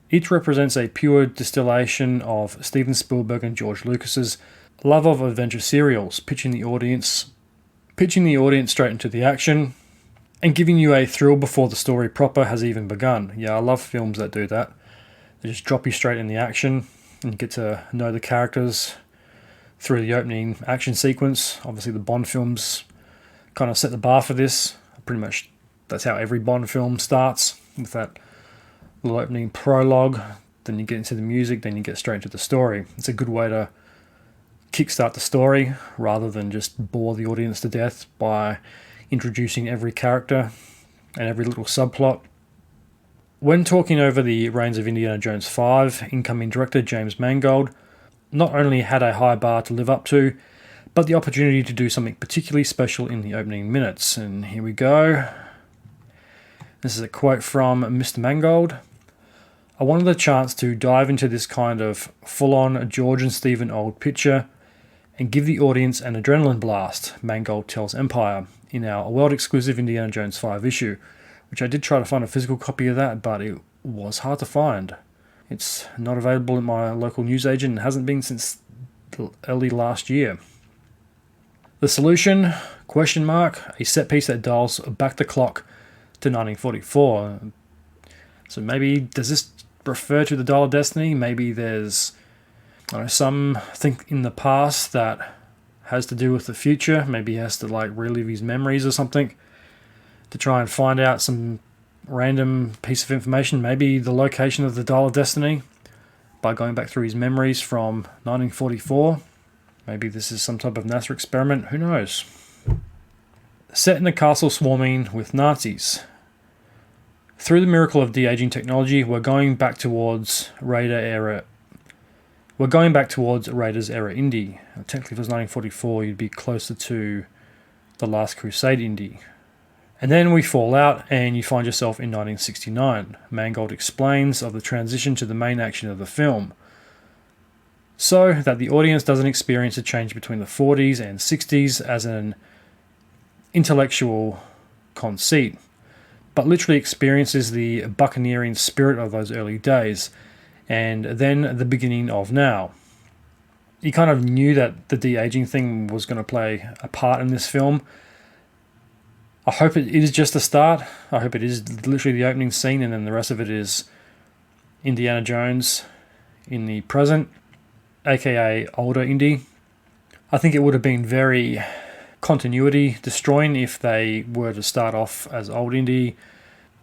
Each represents a pure distillation of Steven Spielberg and George Lucas's love of adventure serials, pitching the audience straight into the action, and giving you a thrill before the story proper has even begun. Yeah, I love films that do that. They just drop you straight in the action, and you get to know the characters through the opening action sequence. Obviously, the Bond films kind of set the bar for this. Pretty much, that's how every Bond film starts, with that little opening prologue. Then you get into the music, then you get straight into the story. It's a good way to kickstart the story rather than just bore the audience to death by introducing every character and every little subplot. When talking over the reigns of Indiana Jones 5, incoming director James Mangold not only had a high bar to live up to, but the opportunity to do something particularly special in the opening minutes. And here we go. This is a quote from Mr. Mangold. I wanted the chance to dive into this kind of full-on George and Stephen old picture and give the audience an adrenaline blast, Mangold tells Empire, in our world-exclusive Indiana Jones 5 issue, which I did try to find a physical copy of that, but it was hard to find. It's not available at my local newsagent and hasn't been since early last year. The solution? Question mark. A set piece that dials back the clock to 1944. So maybe, does this refer to the Dial of Destiny? Maybe there's some think in the past that has to do with the future. Maybe he has to relive his memories or something to try and find out some random piece of information. Maybe the location of the Dial of Destiny by going back through his memories from 1944. Maybe this is some type of NASA experiment. Who knows? Set in a castle swarming with Nazis. Through the miracle of de-aging technology, we're going back towards Raiders era Indy. Technically, if it was 1944, you'd be closer to the Last Crusade Indy. And then we fall out and you find yourself in 1969. Mangold explains of the transition to the main action of the film, so that the audience doesn't experience a change between the 40s and 60s as an intellectual conceit, but literally experiences the buccaneering spirit of those early days, and then the beginning of now. You kind of knew that the de-aging thing was going to play a part in this film. I hope it is just the start. I hope it is literally the opening scene, and then the rest of it is Indiana Jones in the present, aka older Indy. I think it would have been very continuity destroying if they were to start off as old Indy,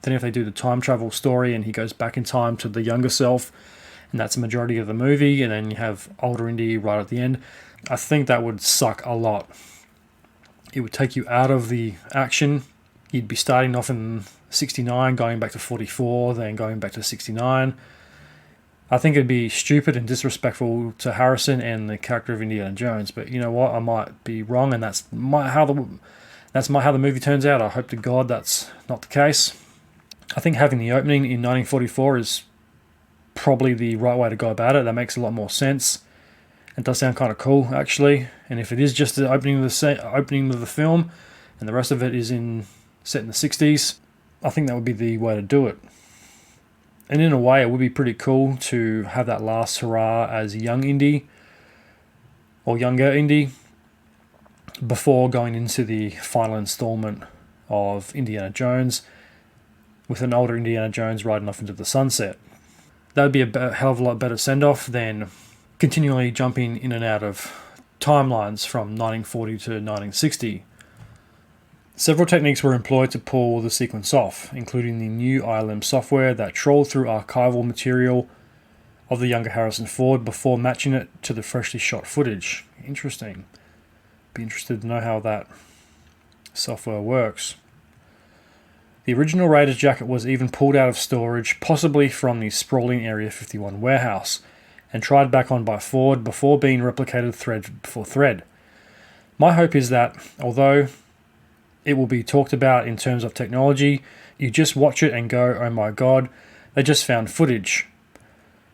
then if they do the time travel story and he goes back in time to the younger self, and that's the majority of the movie, and then you have older Indy right at the end. I think that would suck a lot. It would take you out of the action. You'd be starting off in 69, going back to 44, then going back to 69. I think it'd be stupid and disrespectful to Harrison and the character of Indiana Jones, but you know what? I might be wrong, and that's how the movie turns out. I hope to God that's not the case. I think having the opening in 1944 is probably the right way to go about it. That makes a lot more sense. It does sound kind of cool, actually. And if it is just the opening of the film, and the rest of it is set in the 60s, I think that would be the way to do it. And in a way, it would be pretty cool to have that last hurrah as young Indy, or younger Indy, before going into the final installment of Indiana Jones, with an older Indiana Jones riding off into the sunset. That would be a hell of a lot better send-off than continually jumping in and out of timelines from 1940 to 1960. Several techniques were employed to pull the sequence off, including the new ILM software that trolled through archival material of the younger Harrison Ford before matching it to the freshly shot footage. Interesting. Be interested to know how that software works. The original Raiders jacket was even pulled out of storage, possibly from the sprawling Area 51 warehouse, and tried back on by Ford before being replicated thread for thread. My hope is that, although it will be talked about in terms of technology, you just watch it and go, oh my god, they just found footage.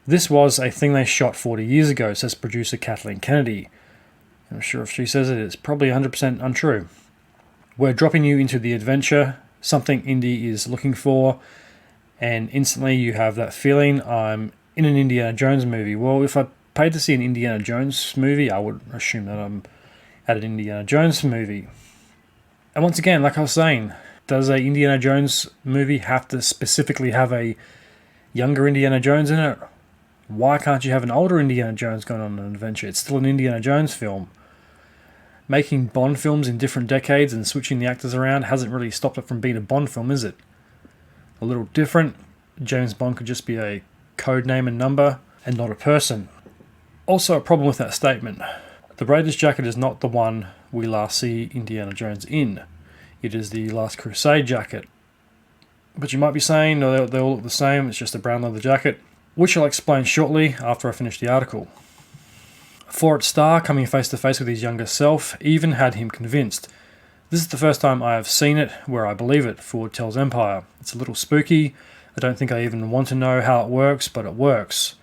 This was a thing they shot 40 years ago, says producer Kathleen Kennedy. I'm sure if she says it, it's probably 100% untrue. We're dropping you into the adventure, something Indy is looking for, and instantly you have that feeling, I'm in an Indiana Jones movie. Well, if I paid to see an Indiana Jones movie, I would assume that I'm at an Indiana Jones movie. And once again, like I was saying, does a Indiana Jones movie have to specifically have a younger Indiana Jones in it? Why can't you have an older Indiana Jones going on an adventure? It's still an Indiana Jones film. Making Bond films in different decades and switching the actors around hasn't really stopped it from being a Bond film, is it? A little different. James Bond could just be a code name and number, and not a person. Also, a problem with that statement. The Raiders jacket is not the one we last see Indiana Jones in. It is the Last Crusade jacket. But you might be saying, no, they all look the same, it's just a brown leather jacket, which I'll explain shortly after I finish the article. Forrest Starr, coming face to face with his younger self, even had him convinced. This is the first time I have seen it where I believe it, Ford tells Empire. It's a little spooky. I don't think I even want to know how it works, but it works.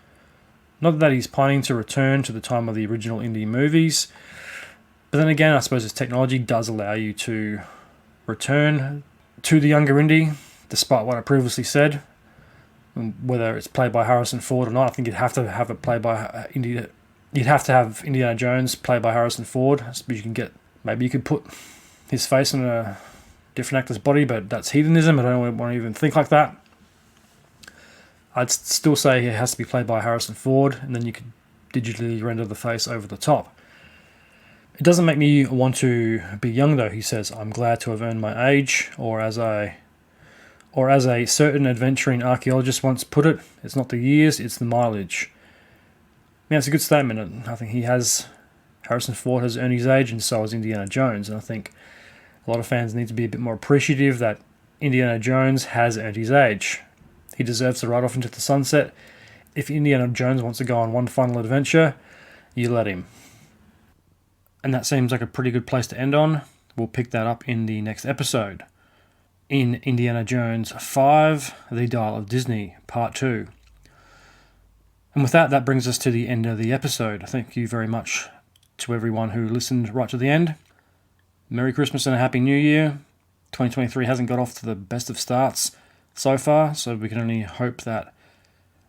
Not that he's planning to return to the time of the original Indy movies, but then again, I suppose this technology does allow you to return to the younger Indy, despite what I previously said. Whether it's played by Harrison Ford or not, I think you'd have to have it played by Indy You'd have to have Indiana Jones played by Harrison Ford. Maybe you could put his face on a different actor's body, but that's hedonism. I don't want to even think like that. I'd still say it has to be played by Harrison Ford, and then you could digitally render the face over the top. It doesn't make me want to be young, though, he says. I'm glad to have earned my age, or as a certain adventuring archaeologist once put it, it's not the years, it's the mileage. Yeah, it's a good statement, and I think Harrison Ford has earned his age, and so has Indiana Jones, and I think a lot of fans need to be a bit more appreciative that Indiana Jones has earned his age. He deserves to ride off into the sunset. If Indiana Jones wants to go on one final adventure, you let him. And that seems like a pretty good place to end on. We'll pick that up in the next episode. In Indiana Jones 5, The Dial of Disney, Part 2. And with that brings us to the end of the episode. Thank you very much to everyone who listened right to the end. Merry Christmas and a Happy New Year. 2023 hasn't got off to the best of starts so far, so we can only hope that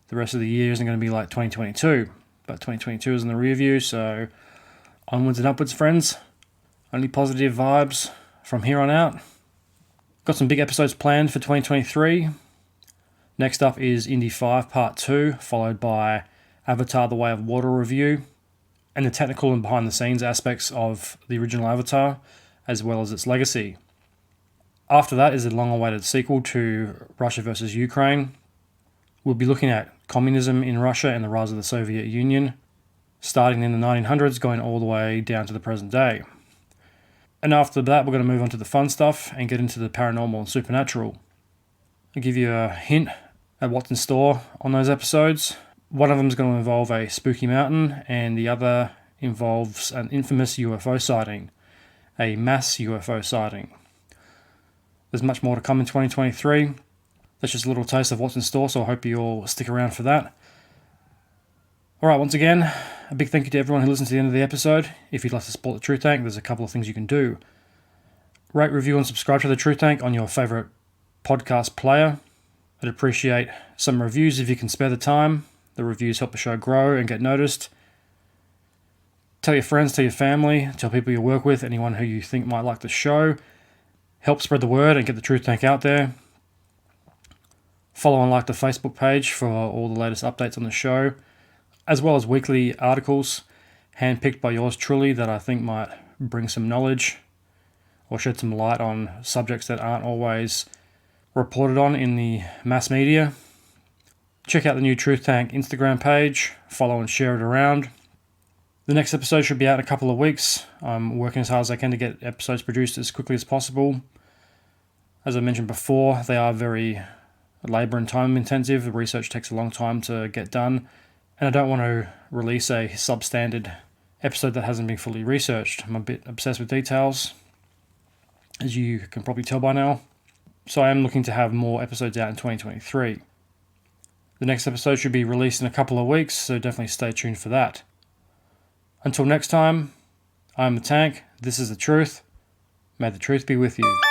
the rest of the year isn't going to be like 2022. But 2022 is in the rear view, so onwards and upwards, friends. Only positive vibes from here on out. Got some big episodes planned for 2023. Next up is Indy 5 Part 2, followed by Avatar The Way of Water review, and the technical and behind-the-scenes aspects of the original Avatar, as well as its legacy. After that is a long-awaited sequel to Russia vs. Ukraine. We'll be looking at communism in Russia and the rise of the Soviet Union, starting in the 1900s, going all the way down to the present day. And after that, we're going to move on to the fun stuff and get into the paranormal and supernatural. I'll give you a hint at what's in store on those episodes. One of them is going to involve a spooky mountain, and the other involves an infamous UFO sighting, a mass UFO sighting. There's much more to come in 2023. That's just a little taste of what's in store, so I hope you all stick around for that. Alright, once again, a big thank you to everyone who listened to the end of the episode. If you'd like to support the Truth Tank, there's a couple of things you can do. Rate, review, and subscribe to the Truth Tank on your favourite podcast player. I'd appreciate some reviews if you can spare the time. The reviews help the show grow and get noticed. Tell your friends, tell your family, tell people you work with, anyone who you think might like the show. Help spread the word and get the Truth Tank out there. Follow and like the Facebook page for all the latest updates on the show, as well as weekly articles handpicked by yours truly that I think might bring some knowledge or shed some light on subjects that aren't always reported on in the mass media. Check out the new Truth Tank Instagram page, follow and share it around. The next episode should be out in a couple of weeks. I'm working as hard as I can to get episodes produced as quickly as possible. As I mentioned before, they are very labour and time intensive. The research takes a long time to get done, and I don't want to release a substandard episode that hasn't been fully researched. I'm a bit obsessed with details, as you can probably tell by now. So I am looking to have more episodes out in 2023. The next episode should be released in a couple of weeks, so definitely stay tuned for that. Until next time, I'm the Tank, this is the Truth. May the truth be with you.